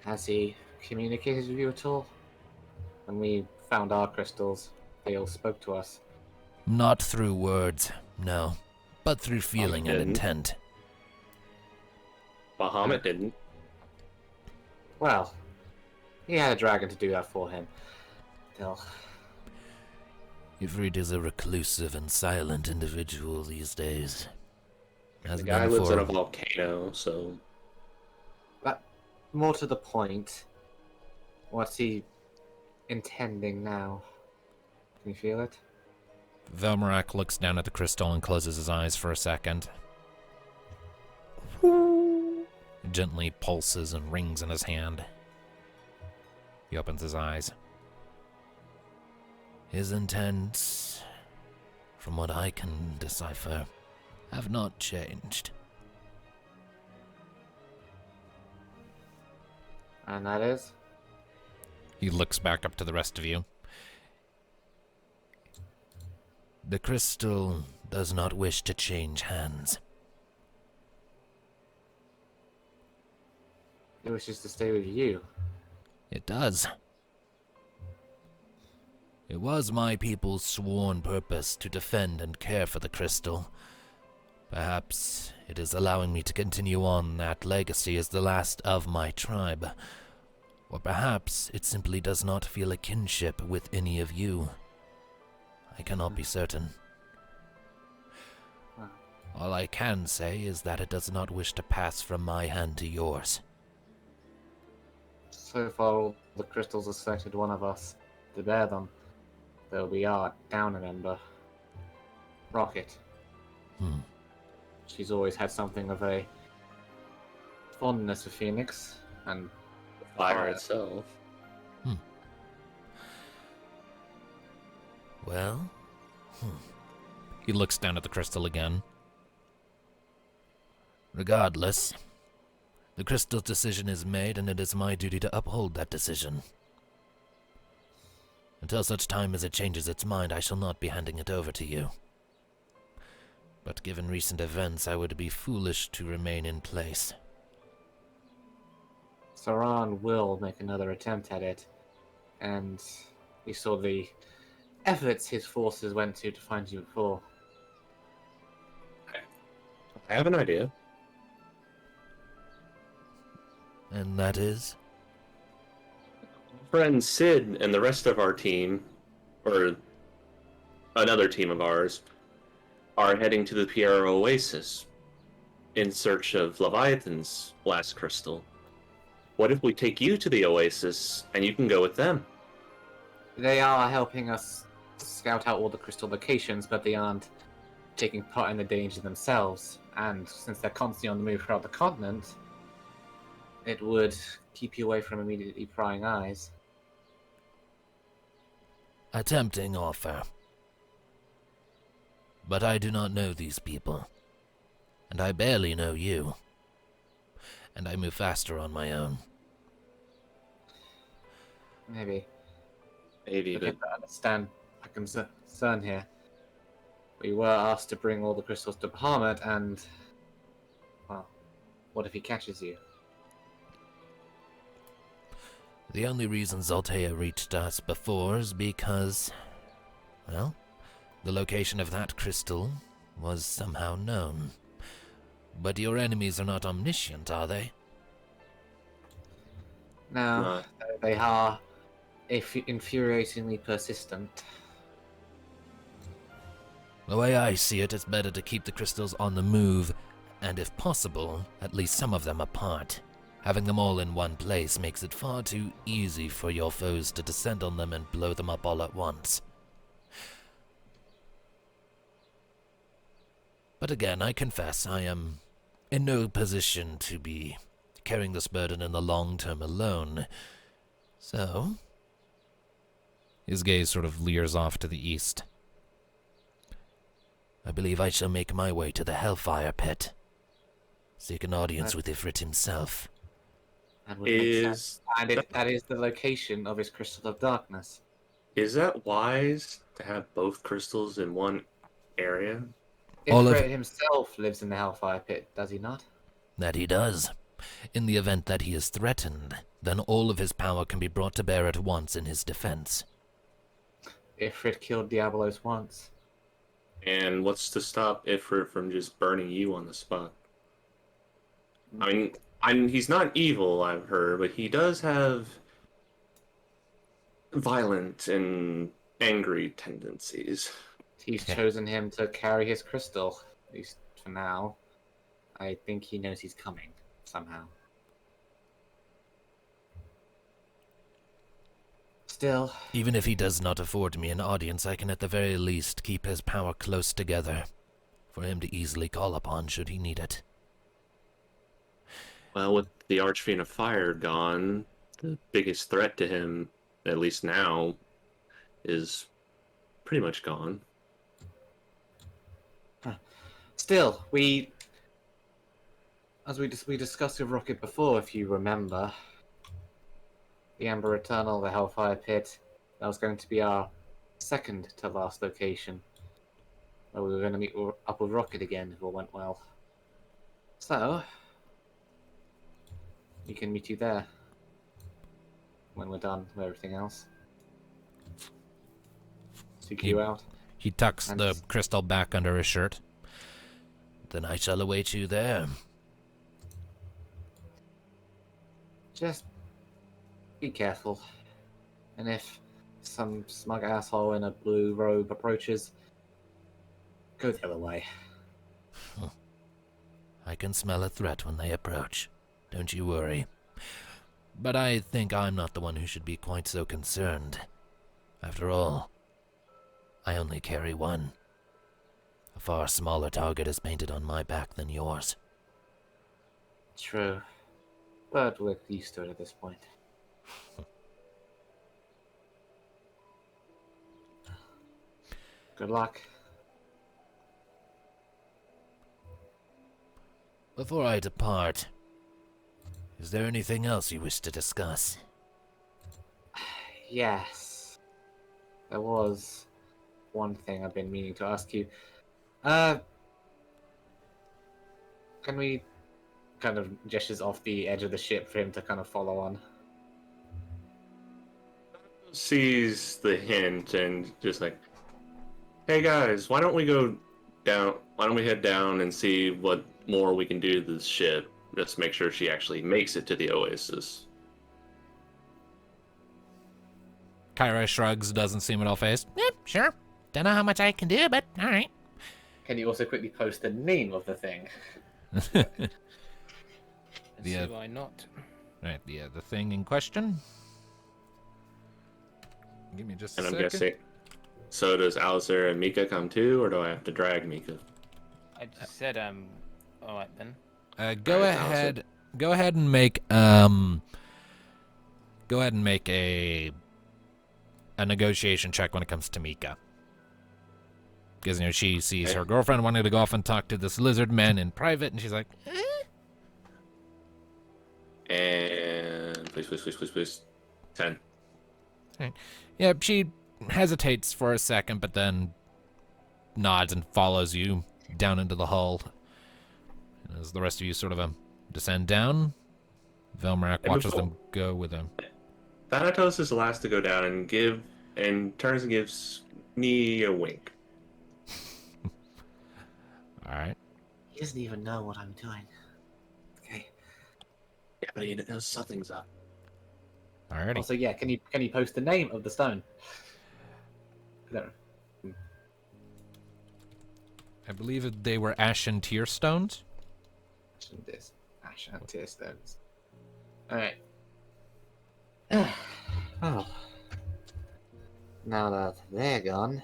Has he communicated with you at all? When we found our crystals, they all spoke to us. Not through words, no, but through feeling and didn't. intent. Bahamut didn't. Well, he had a dragon to do that for him. Still, Ifrit is a reclusive and silent individual these days. Has The guy been lives for in a volcano, so more to the point, what's he intending now? Can you feel it? Velmarak looks down at the crystal and closes his eyes for a second. It gently pulses and rings in his hand. He opens his eyes. His intents, from what I can decipher, have not changed. And that is? He looks back up to the rest of you. The crystal does not wish to change hands. He wishes to stay with you. It does. It was my people's sworn purpose to defend and care for the crystal. Perhaps it is allowing me to continue on that legacy as the last of my tribe. Or perhaps it simply does not feel a kinship with any of you. I cannot be certain. All I can say is that it does not wish to pass from my hand to yours. So far, all the crystals have selected one of us to bear them. Though we are down a member. Rocket. She's always had something of a fondness for Phoenix, and fire itself. Well, He looks down at the crystal again. Regardless, the crystal's decision is made, and it is my duty to uphold that decision. Until such time as it changes its mind, I shall not be handing it over to you. But given recent events, I would be foolish to remain in place. Saran will make another attempt at it, and we saw the efforts his forces went to find you before. I have an idea. And that is? Friend Sid and the rest of our team, or another team of ours, are heading to the Pierre Oasis in search of Leviathan's last crystal. What if we take you to the Oasis and you can go with them? They are helping us scout out all the crystal locations, but they aren't taking part in the danger themselves, and since they're constantly on the move throughout the continent, it would keep you away from immediately prying eyes. A tempting offer. But I do not know these people, and I barely know you, and I move faster on my own. Maybe. Maybe, Okay, but but understand my concern here. We were asked to bring all the crystals to Bahamut, and, well, what if he catches you? The only reason Zaltea reached us before is because, well, the location of that crystal was somehow known. But your enemies are not omniscient, are they? No, No. they are infuriatingly persistent. The way I see it, it's better to keep the crystals on the move, and if possible, at least some of them apart. Having them all in one place makes it far too easy for your foes to descend on them and blow them up all at once. But again, I confess I am in no position to be carrying this burden in the long term alone. So, his gaze sort of leers off to the east. I believe I shall make my way to the Hellfire Pit. Seek an audience with Ifrit himself. That would make sense. And that is the location of his Crystal of Darkness. Is that wise to have both crystals in one area? Ifrit himself lives in the Hellfire Pit, does he not? That he does. In the event that he is threatened, then all of his power can be brought to bear at once in his defense. Ifrit killed Diabolos once. And what's to stop Ifrit from just burning you on the spot? I mean, he's not evil, I've heard, but he does have violent and angry tendencies. He's chosen him to carry his crystal, at least for now. I think he knows he's coming, somehow. Still, Even if he does not afford me an audience, I can at the very least keep his power close together, for him to easily call upon should he need it. Well, with the Archfiend of Fire gone, the biggest threat to him, at least now, is pretty much gone. still, as we discussed with Rocket before, if you remember, the Amber Eternal, the Hellfire Pit, that was going to be our second to last location, where we were going to meet up with Rocket again if all went well. So, we can meet you there when we're done with everything else. Seek you out. He tucks And- the crystal back under his shirt. Then I shall await you there. Just be careful. And if some smug asshole in a blue robe approaches, go the other way. I can smell a threat when they approach. Don't you worry. But I think I'm not the one who should be quite so concerned. After all, I only carry one. A far smaller target is painted on my back than yours. True. But we're used to it at this point. Good luck. Before I depart, is there anything else you wish to discuss? Yes. There was one thing I've been meaning to ask you. Can we kind of gestures off the edge of the ship for him to kind of follow on? Sees the hint and just like, hey guys, why don't we go down? Why don't we head down and see what more we can do to this ship? Just make sure she actually makes it to the Oasis. Kyra shrugs, doesn't seem at all phased. Yep, sure. Don't know how much I can do, but alright. Can you also quickly post the name of the thing? Let's Yeah. see why not. Right, the thing in question. Give me just a And I'm second. guessing So does Alistair and Mika come too, or do I have to drag Mika? I just said, all right then. Go Alright, ahead. Go ahead and make Go ahead and make a negotiation check when it comes to Mika. Because she sees her girlfriend wanting to go off and talk to this lizard man in private, and she's like, And please. 10. yeah, she hesitates for a second, but then nods and follows you down into the hull. As the rest of you sort of descend down, Velmarak watches them go with him. Thanatos is the last to go down and turns and gives me a wink. Alright. He doesn't even know what I'm doing. Okay. Yeah, but he knows something's up. Alrighty. Also, yeah, can you post the name of the stone? No. I believe they were ashen tear stones. Ash and tear stones. Alright. Oh. Now that they're gone,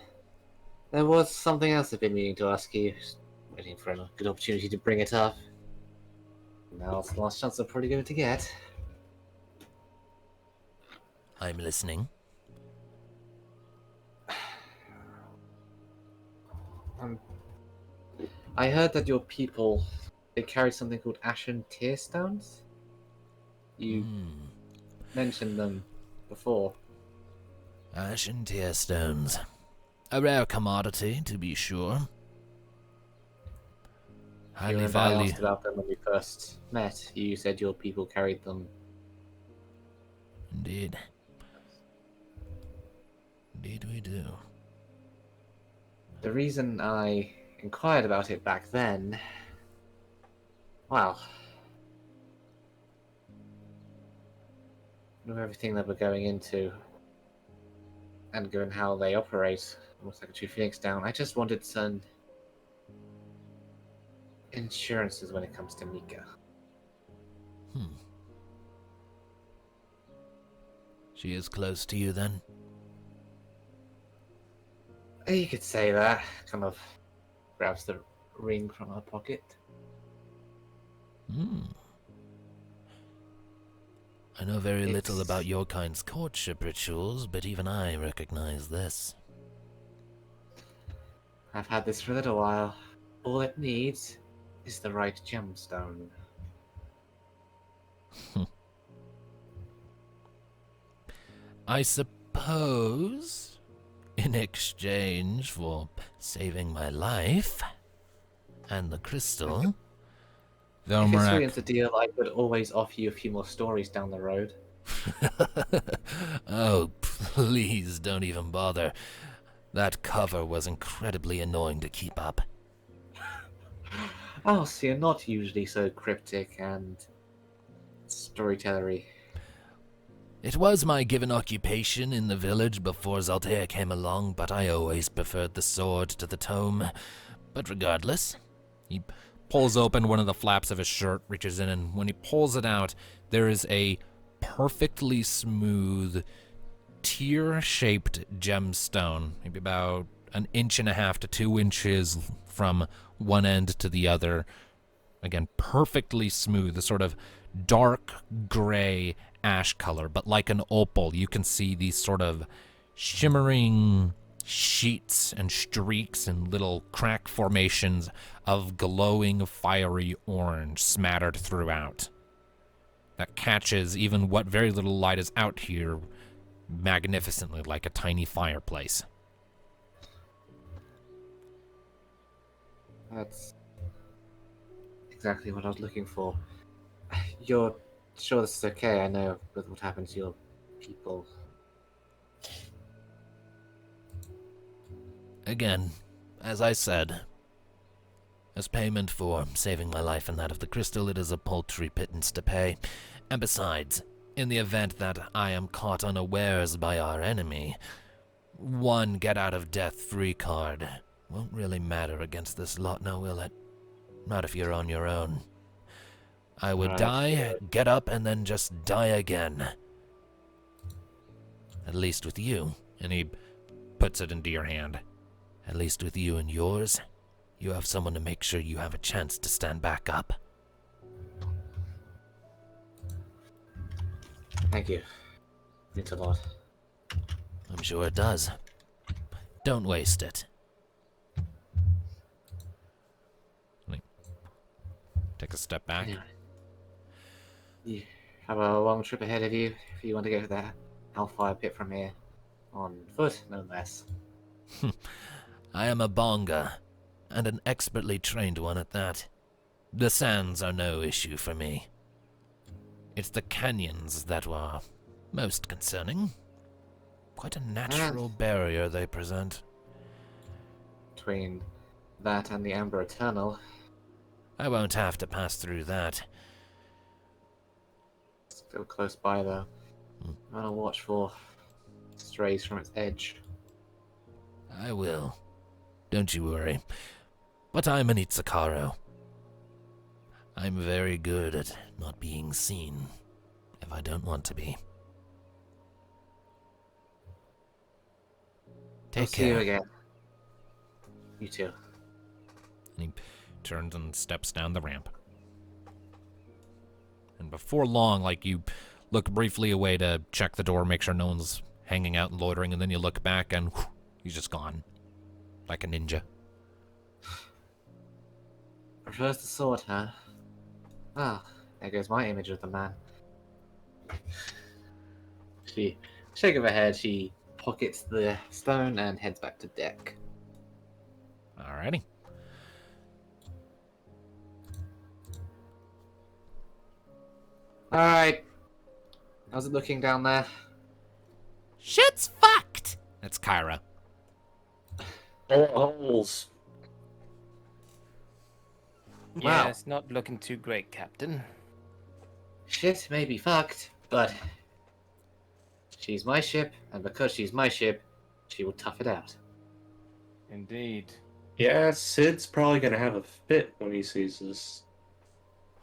there was something else I've been meaning to ask you. Waiting for a good opportunity to bring it up. Now it's the last chance I'm probably going to get. I'm listening. I heard that your people, they carried something called ashen tear stones. You mentioned them before. Ashen tear stones. A rare commodity, to be sure. You Highly and I valued. asked about them when we first met. You said your people carried them. Indeed. Indeed we do. The reason I inquired about it back then, well, with everything that we're going into and given how they operate, almost like a True Phoenix down, I just wanted some insurances when it comes to Mika. She is close to you then? You could say that. Kind of grabs the ring from her pocket. I know very little about your kind's courtship rituals, but even I recognize this. I've had this for a little while. All it needs is the right gemstone. I suppose, in exchange for saving my life and the crystal, If it's really Velmarak. a deal, I could always offer you a few more stories down the road. Oh, please don't even bother. That cover was incredibly annoying to keep up. Oh, so you're not usually so cryptic and storytellery. It was my given occupation in the village before Zaltea came along, but I always preferred the sword to the tome. But regardless, He pulls open one of the flaps of his shirt, reaches in, and when he pulls it out, there is a perfectly smooth, tear-shaped gemstone, maybe about 1.5 to 2 inches from one end to the other. Again, perfectly smooth, a sort of dark gray ash color, but like an opal, you can see these sort of shimmering sheets and streaks and little crack formations of glowing fiery orange smattered throughout. That catches even what very little light is out here magnificently, like a tiny fireplace. That's exactly what I was looking for. You're sure this is okay? I know with what happened to your people. again, as I said, as payment for saving my life and that of the crystal, it is a paltry pittance to pay. And besides, in the event that I am caught unawares by our enemy, one get-out-of-death-free card won't really matter against this lot, now will it? Not if you're on your own. I would die, get up, and then just die again. At least with you. And he puts it into your hand. At least with you and yours, you have someone to make sure you have a chance to stand back up. Thank you. Means a lot. I'm sure it does. Don't waste it. Take a step back. Anyway, you have a long trip ahead of you if you want to go to the Hellfire Pit from here. On foot, no less. I am a bangaa, and an expertly trained one at that. The sands are no issue for me. It's the canyons that are most concerning. Quite a natural barrier they present. Between that and the Amber Eternal. I won't have to pass through that. Still close by, though. I'm gonna watch for strays from its edge. I will. Don't you worry. But I'm an Itsukaro. I'm very good at not being seen if I don't want to be. I'll Take see you care. again. You too. And he turns and steps down the ramp. And before long, like, you look briefly away to check the door, make sure no one's hanging out and loitering, and then you look back and whew, he's just gone. Like a ninja. Prefers the sword, huh? Ah, there goes my image of the man. She shake of her head, she pockets the stone and heads back to deck. Alrighty. Alright. How's it looking down there? Shit's fucked! That's Kyra. Holes. Yeah, Wow. it's not looking too great, Captain. Shit may be fucked, but she's my ship, and because she's my ship, she will tough it out. Indeed. Yeah, Sid's probably gonna have a fit when he sees this.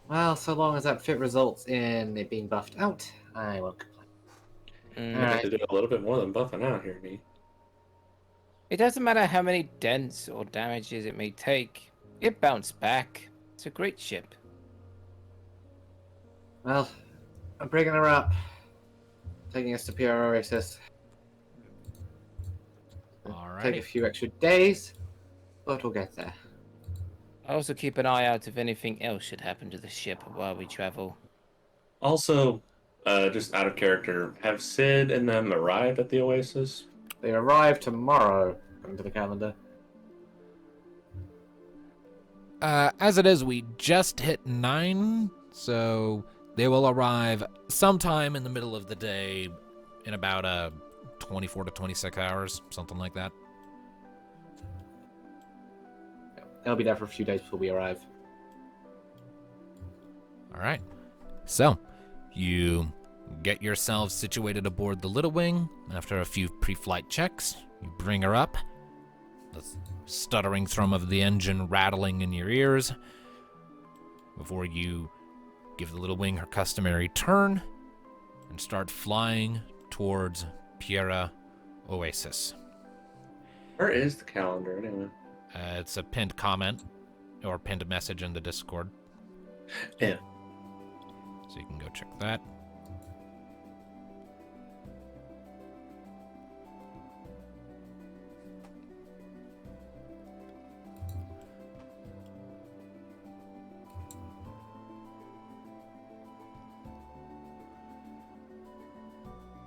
Well, so long as that fit results in it being buffed out, I won't complain. Mm. I Alright. have to do a little bit more than buffing out here, me. It doesn't matter how many dents or damages it may take. It bounced back. It's a great ship. Well, I'm bringing her up. Taking us to PR Oasis. Take a Alrighty. few extra days, but we'll get there. I also keep an eye out if anything else should happen to the ship while we travel. Also, just out of character, have Sid and them arrived at the Oasis? They arrive tomorrow, according to the calendar. As it is, we just hit 9, so they will arrive sometime in the middle of the day in about 24 to 26 hours, something like that. They'll be there for a few days before we arrive. All right. So, you get yourselves situated aboard the Little Wing. After a few pre-flight checks, you bring her up. The stuttering thrum of the engine rattling in your ears before you give the Little Wing her customary turn and start flying towards Piera Oasis. Where is the calendar anyway? It's a pinned comment or pinned message in the Discord, Yeah. so you can go check that.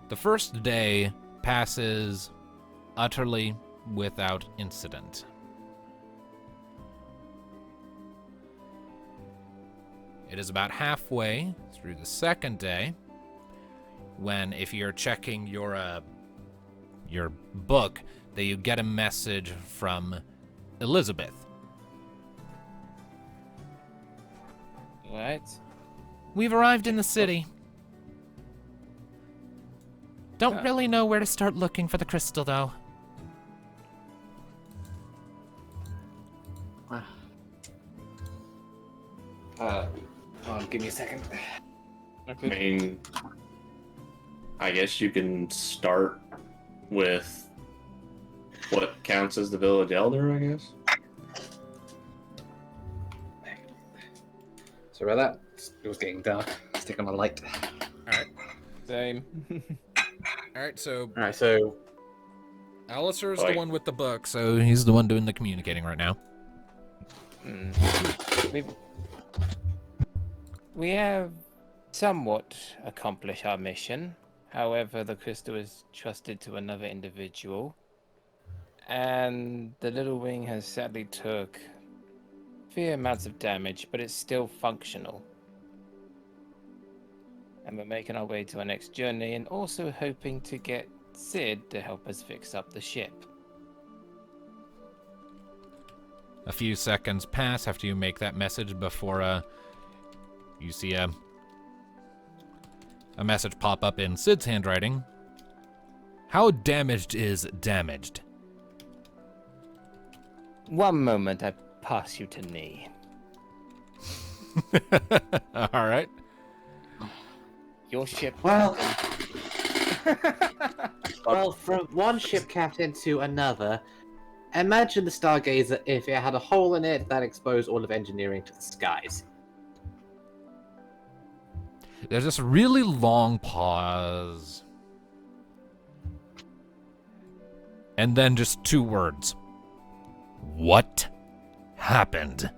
The first day passes utterly without incident. It is about halfway through the second day when, if you're checking your book, that you get a message from Elizabeth. Right? We've arrived in the city. Don't really know where to start looking for the crystal, though. Give me a second. I mean, I guess you can start with what counts as the village elder, I guess. Sorry about that. It was getting dark. Stick on my light. Same. All right, so Alright, so Alistair's Like- the one with the book, so he's the one doing the communicating right now. We have somewhat accomplished our mission. However, the crystal is trusted to another individual. And the little wing has sadly took fair amounts of damage, but it's still functional. And we're making our way to our next journey and also hoping to get Sid to help us fix up the ship. A few seconds pass after you make that message before you see a message pop up in Sid's handwriting. How damaged is damaged? One moment, I pass you to knee. All right. Your ship. Well, well, from one ship captain to another, imagine the Stargazer if it had a hole in it that exposed all of engineering to the skies. There's this really long pause. And then just 2 words. What happened?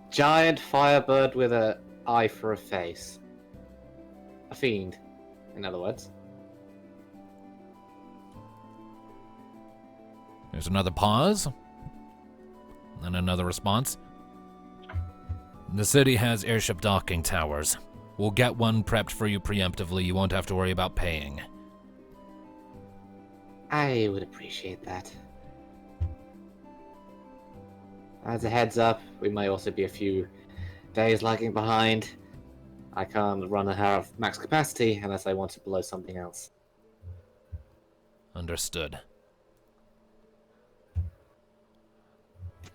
Giant firebird with an eye for a face. A fiend, in other words. There's another pause. Then another response. The city has airship docking towers. We'll get one prepped for you preemptively. You won't have to worry about paying. I would appreciate that. As a heads up, we may also be a few days lagging behind. I can't run a half max capacity unless I want to blow something else. Understood.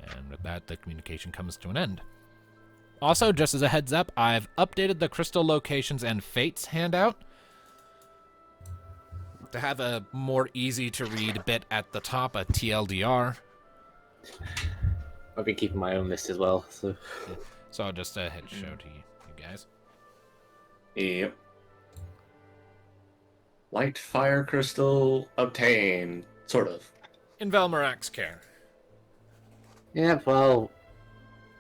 And with that, the communication comes to an end. Also, just as a heads up, I've updated the crystal locations and fates handout to have a more easy to read bit at the top, a TLDR. I've been keeping my own list as well, so... So I'll just hit show to you guys. Yep. Light fire crystal obtained, sort of. In Velmarak's care. Yeah, well,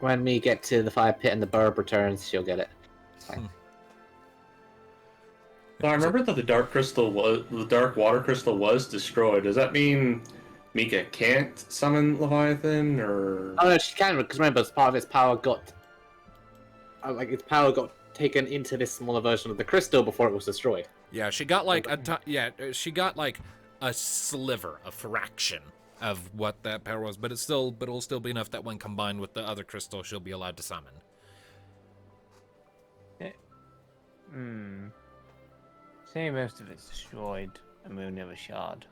when we get to the fire pit and the burb returns, she'll get it. It's fine. So I remember that the dark water crystal was destroyed. Does that mean Mika can't summon Leviathan, or? Oh no, she can, because remember, as part of its power got... its power got taken into this smaller version of the crystal before it was destroyed. Yeah, she got like she got like a sliver, a fraction of what that power was, but it'll still be enough that when combined with the other crystal, she'll be allowed to summon. Say most of it's destroyed, and we only have a shard.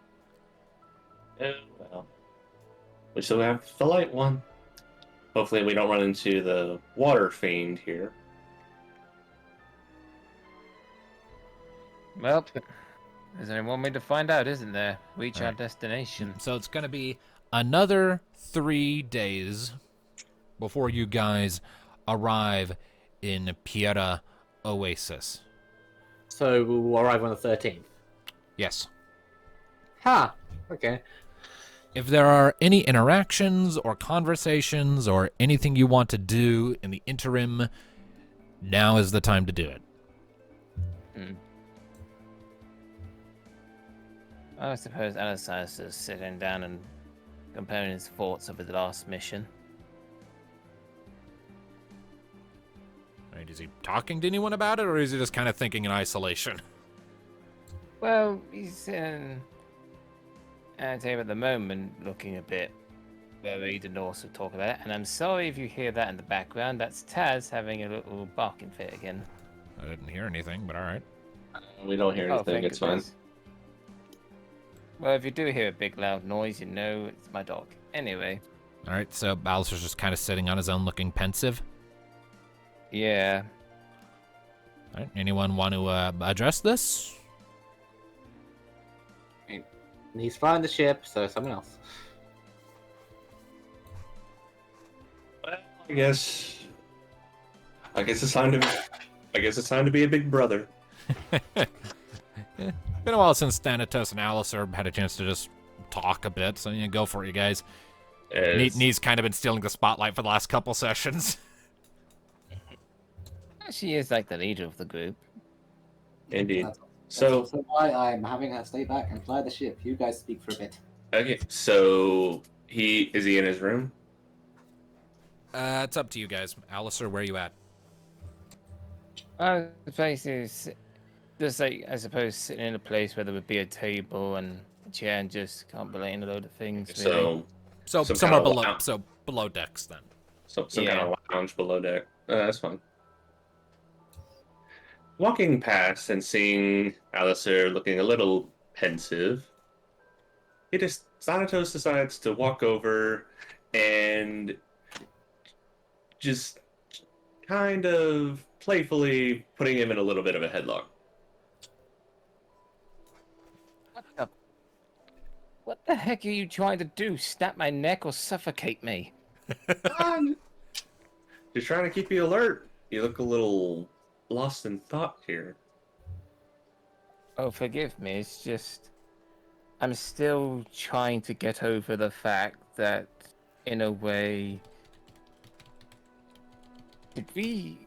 Oh, well. We still have the light one. Hopefully we don't run into the water fiend here. Well, there's only one way to find out, isn't there? Reach our destination. So it's going to be another 3 days before you guys arrive in Piera Oasis. So we'll arrive on the 13th. Yes. Ha! Okay. If there are any interactions or conversations or anything you want to do in the interim, now is the time to do it. I suppose Anasias is sitting down and comparing his thoughts over the last mission. Right, is he talking to anyone about it, or is he just kind of thinking in isolation? Well, he's at the moment looking a bit worried and also talk about it. And I'm sorry if you hear that in the background. That's Taz having a little barking fit again. I didn't hear anything, but all right. We don't hear anything, thank it's fine. goodness. Well, if you do hear a big loud noise, you know it's my dog. Anyway. All right, so Alistair's just kind of sitting on his own looking pensive. Yeah. All right, anyone want to address this? He's flying the ship, so someone else. Well, I guess it's time to. I guess it's time to be a big brother. Been a while since Thanatos and Alistair had a chance to just talk a bit, so go for it, you guys. Nee's kind of been stealing the spotlight for the last couple sessions. She is like the leader of the group. Indeed. That's So also why I'm having her stay back and fly the ship. You guys speak for a bit. okay. So is he in his room? It's up to you guys. Alistair, where are you at? The place is just like, I suppose, sitting in a place where there would be a table and a chair and just contemplating a load of things. Really. So Some somewhere kind of below, lounge. so below decks then. Some kind Yeah. of lounge below deck. That's fine. Walking past and seeing Alistair looking a little pensive, Thanatos decides to walk over and just kind of playfully putting him in a little bit of a headlock. What the heck are you trying to do? Snap my neck or suffocate me? Just trying to keep you alert. You look a little lost in thought here. Oh, forgive me. It's just I'm still trying to get over the fact that, in a way, did we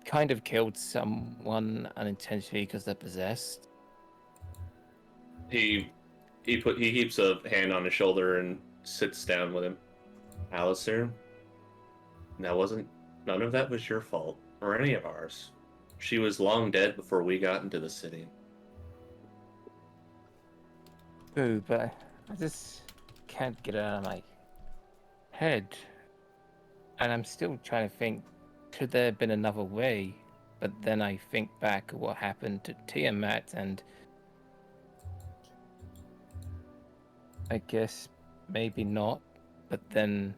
kind of killed someone unintentionally because they're possessed? He heaps a hand on his shoulder and sits down with him. Alistair, none of that was your fault or any of ours. She was long dead before we got into the city. True, but I just can't get it out of my head. And I'm still trying to think, could there have been another way? But then I think back at what happened to Tiamat, and I guess maybe not. But then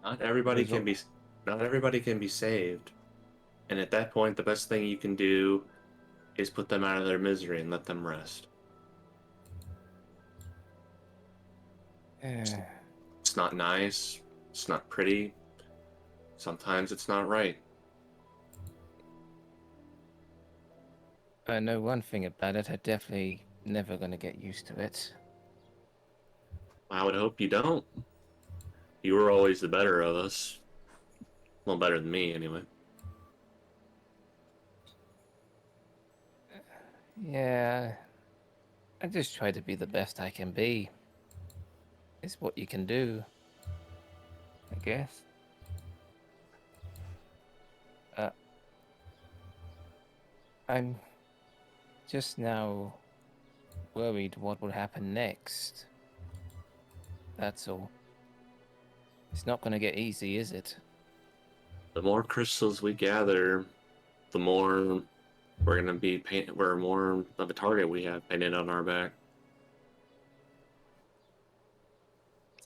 Not everybody can be saved. And at that point, the best thing you can do is put them out of their misery and let them rest. It's not nice. It's not pretty. Sometimes it's not right. I know one thing about it, I'm definitely never going to get used to it. I would hope you don't. You were always the better of us. Well, better than me, anyway. Yeah, I just try to be the best I can be. It's what you can do, I guess. I'm just now worried what will happen next. That's all. It's not going to get easy, is it? The more crystals we gather, the more we're gonna be we're more of a target we have painted on our back.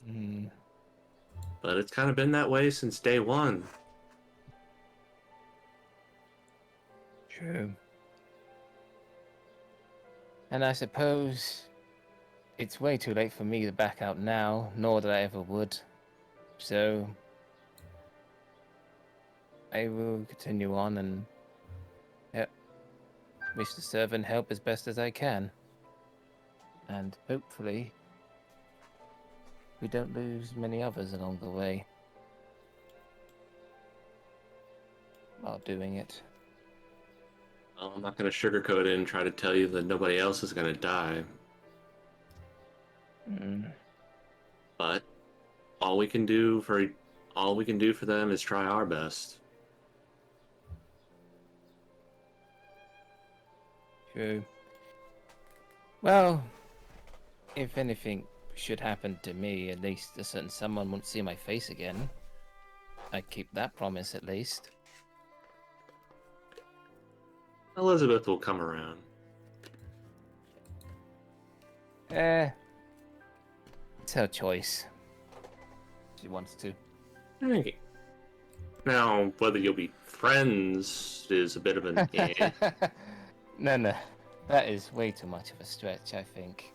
Hmm. But it's kind of been that way since day one. True. And I suppose it's way too late for me to back out now, nor that I ever would. So I will continue on and wish to serve and help as best as I can. And hopefully we don't lose many others along the way while doing it. Well, I'm not gonna sugarcoat it and try to tell you that nobody else is gonna die. But all we can do for them is try our best. True. Well, if anything should happen to me, at least a certain someone won't see my face again. I keep that promise at least. Elizabeth will come around. It's her choice. She wants to. Hey. Now, whether you'll be friends is a bit of an No. That is way too much of a stretch, I think.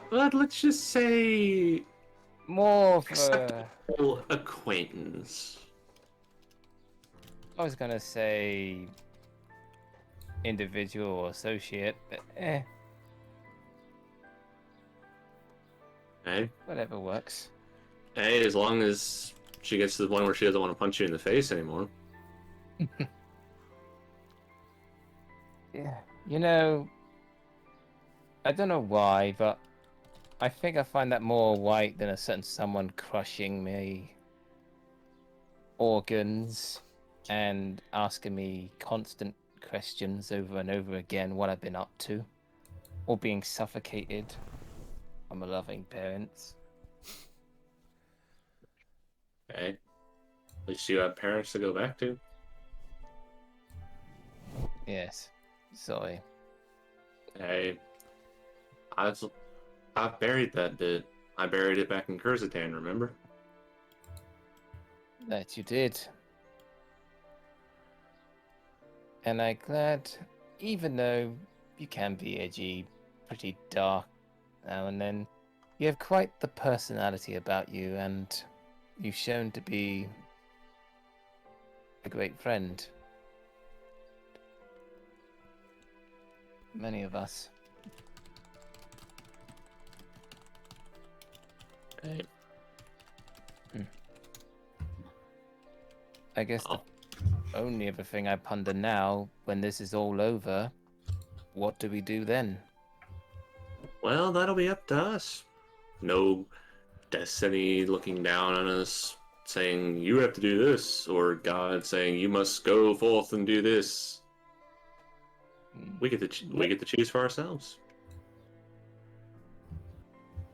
But let's just say More of a... acceptable acquaintance. I was gonna say individual or associate, but Hey, whatever works. hey, as long as she gets to the point where she doesn't want to punch you in the face anymore. Yeah. You know, I don't know why, but I think I find that more white than a certain someone crushing me organs and asking me constant questions over and over again what I've been up to, or being suffocated. I'm a loving parents. Hey, at least you have parents to go back to. Yes. Sorry. Hey, I buried that bit. I buried it back in Kurzitan, remember? That you did. And I'm glad, even though you can be edgy, pretty dark now and then, you have quite the personality about you, and you've shown to be a great friend. Many of us. Hey, I guess the oh, only other thing I ponder now, when this is all over, what do we do then? well, that'll be up to us. No destiny looking down on us saying you have to do this, or God saying you must go forth and do this. We get to we get to choose for ourselves.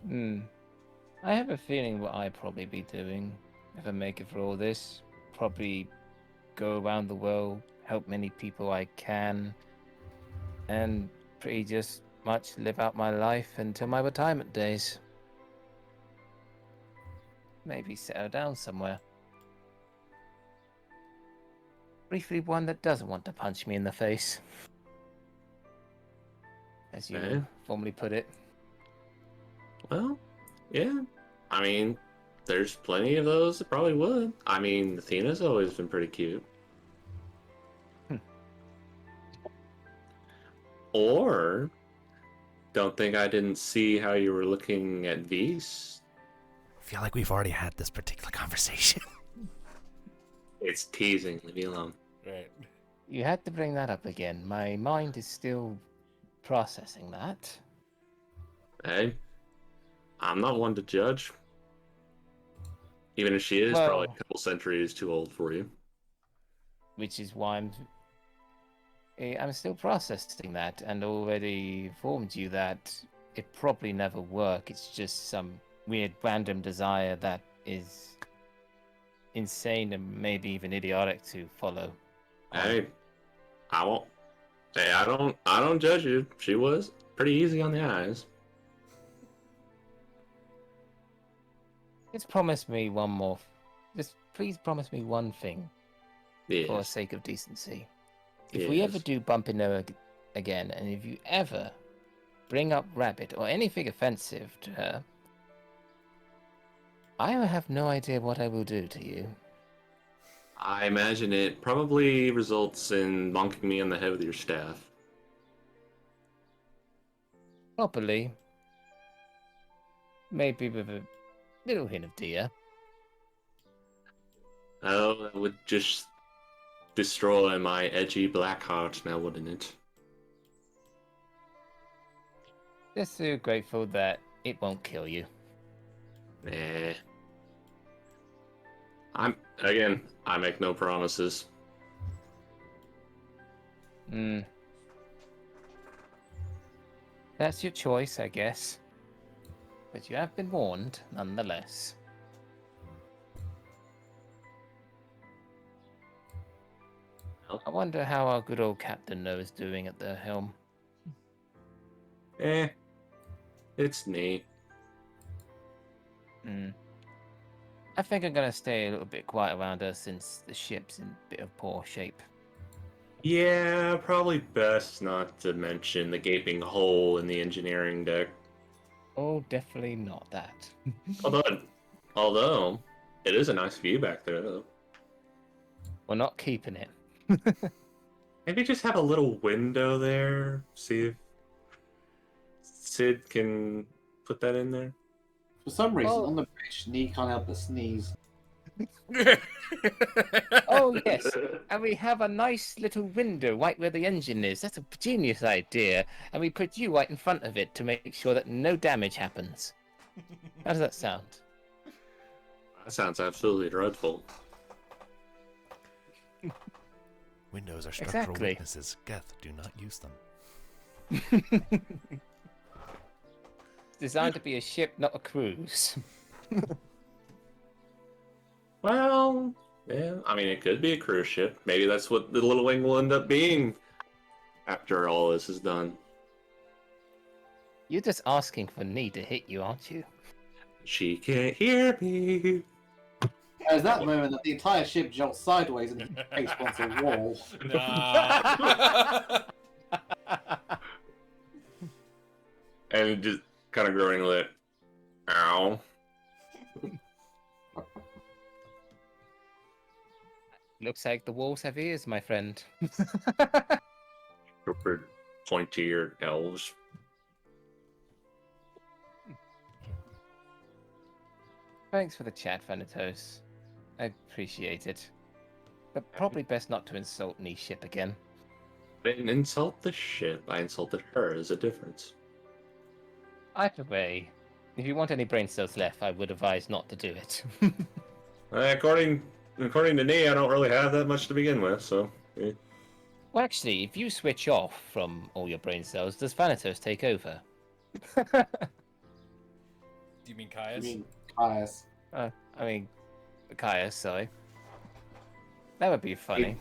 I have a feeling what I'd probably be doing if I make it for all this. Probably go around the world, help many people I can, and pretty just much live out my life until my retirement days. Maybe settle down somewhere. Briefly, one that doesn't want to punch me in the face. As you Okay. formerly put it. Well, yeah. I mean, there's plenty of those that probably would. I mean, Athena's always been pretty cute. Or don't think I didn't see how you were looking at V's. I feel like we've already had this particular conversation. It's teasing. Leave me alone. Right. You had to bring that up again. My mind is still processing that. Hey, I'm not one to judge. Even if she is probably Well, a couple centuries too old for you. which is why I'm still processing that and already informed you that it probably never work. It's just some weird random desire that is insane and maybe even idiotic to follow. Hey, I won't. Hey, I don't judge you. She was pretty easy on the eyes. Just promise me one more. Just please promise me one thing for the Yes. sake of decency. If we ever Yes. do bump into again, and if you ever bring up Rabbit or anything offensive to her, I have no idea what I will do to you. I imagine it probably results in bonking me on the head with your staff. Properly, maybe with a little hint of deer. Oh, that would just destroy my edgy black heart now, wouldn't it? Just so grateful that it won't kill you. Nah. I make no promises. That's your choice, I guess. But you have been warned, nonetheless. Well, I wonder how our good old Captain No is doing at the helm. it's neat. I think I'm gonna stay a little bit quiet around her since the ship's in a bit of poor shape. Yeah, probably best not to mention the gaping hole in the engineering deck. Oh, definitely not that. Although, it is a nice view back there, though. We're not keeping it. Maybe just have a little window there. See if Sid can put that in there. For some reason, Well- on the bridge, Nee can't help but sneeze. Oh, yes. And we have a nice little window right where the engine is. That's a genius idea. And we put you right in front of it to make sure that no damage happens. How does that sound? That sounds absolutely dreadful. Windows are structural Exactly. weaknesses. Geth, do not use them. It's designed to be a ship, not a cruise. Well, yeah, I mean, it could be a cruise ship. Maybe that's what the Little Wing will end up being after all this is done. You're just asking for me to hit you, aren't you? She can't hear me. There's that moment that the entire ship jolts sideways and face onto a wall. And just kind of growing lit. Ow. Looks like the walls have ears, my friend. Super pointy-eared elves. Thanks for the chat, Thanatos. I appreciate it. But probably best not to insult Nee ship again. I didn't insult the ship. I insulted her. There's a difference. Either way, if you want any brain cells left, I would advise not to do it. According to Nee, I don't really have that much to begin with, so... yeah. Well, actually, if you switch off from all your brain cells, does Thanatos take over? Do you mean I Caius? mean, Caius. Caius, sorry. That would be funny.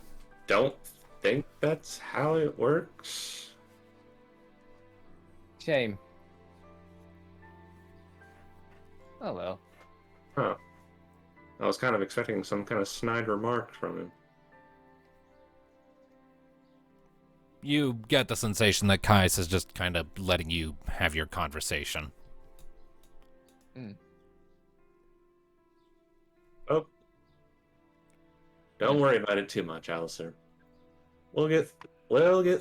Don't think that's how it works. Shame. Oh well. Huh. I was kind of expecting some kind of snide remark from him. You get the sensation that Caius is just kind of letting you have your conversation. Oh. Don't worry about it too much, Alistair. We'll get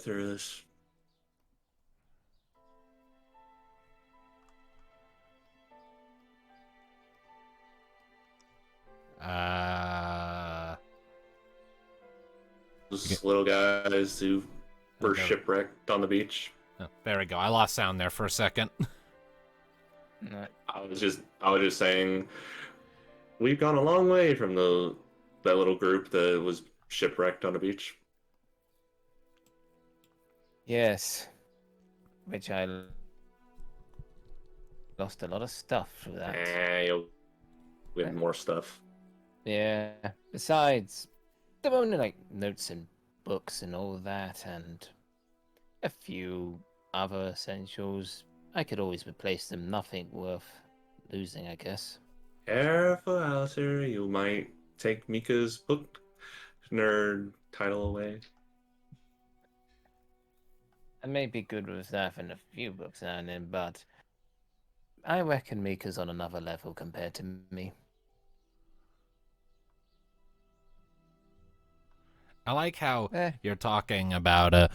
through this. Those little guys who were Okay. shipwrecked on the beach. Oh, there we go. I lost sound there for a second. No. I was just saying, we've gone a long way from that little group that was shipwrecked on the beach. Yes. Which I lost a lot of stuff through that. You'll win more stuff. Yeah. Besides, there were only like notes and books and all that, and a few other essentials. I could always replace them. Nothing worth losing, I guess. Careful, Alistair. You might take Mika's book nerd title away. I may be good with that and a few books now and then, but I reckon Mika's on another level compared to me. I like how Eh. you're talking about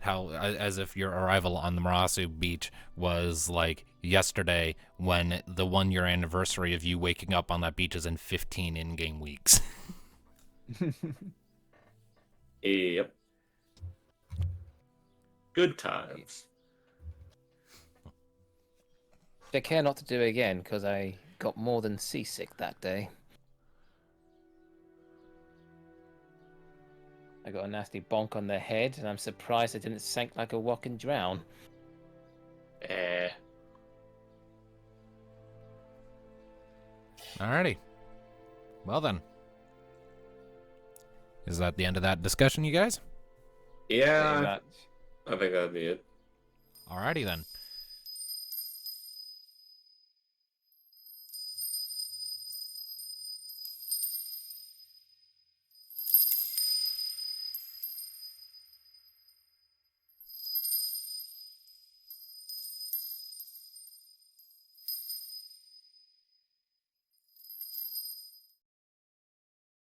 how as if your arrival on the Marasu beach was like yesterday, when the 1-year anniversary of you waking up on that beach is in 15 in-game weeks. Yep. Good times. I care not to do it again because I got more than seasick that day. I got a nasty bonk on the head, and I'm surprised I didn't sink like a rock and drown. Alrighty. Well then. Is that the end of that discussion, you guys? Pretty Yeah, much. I think that'd be it. Alrighty then.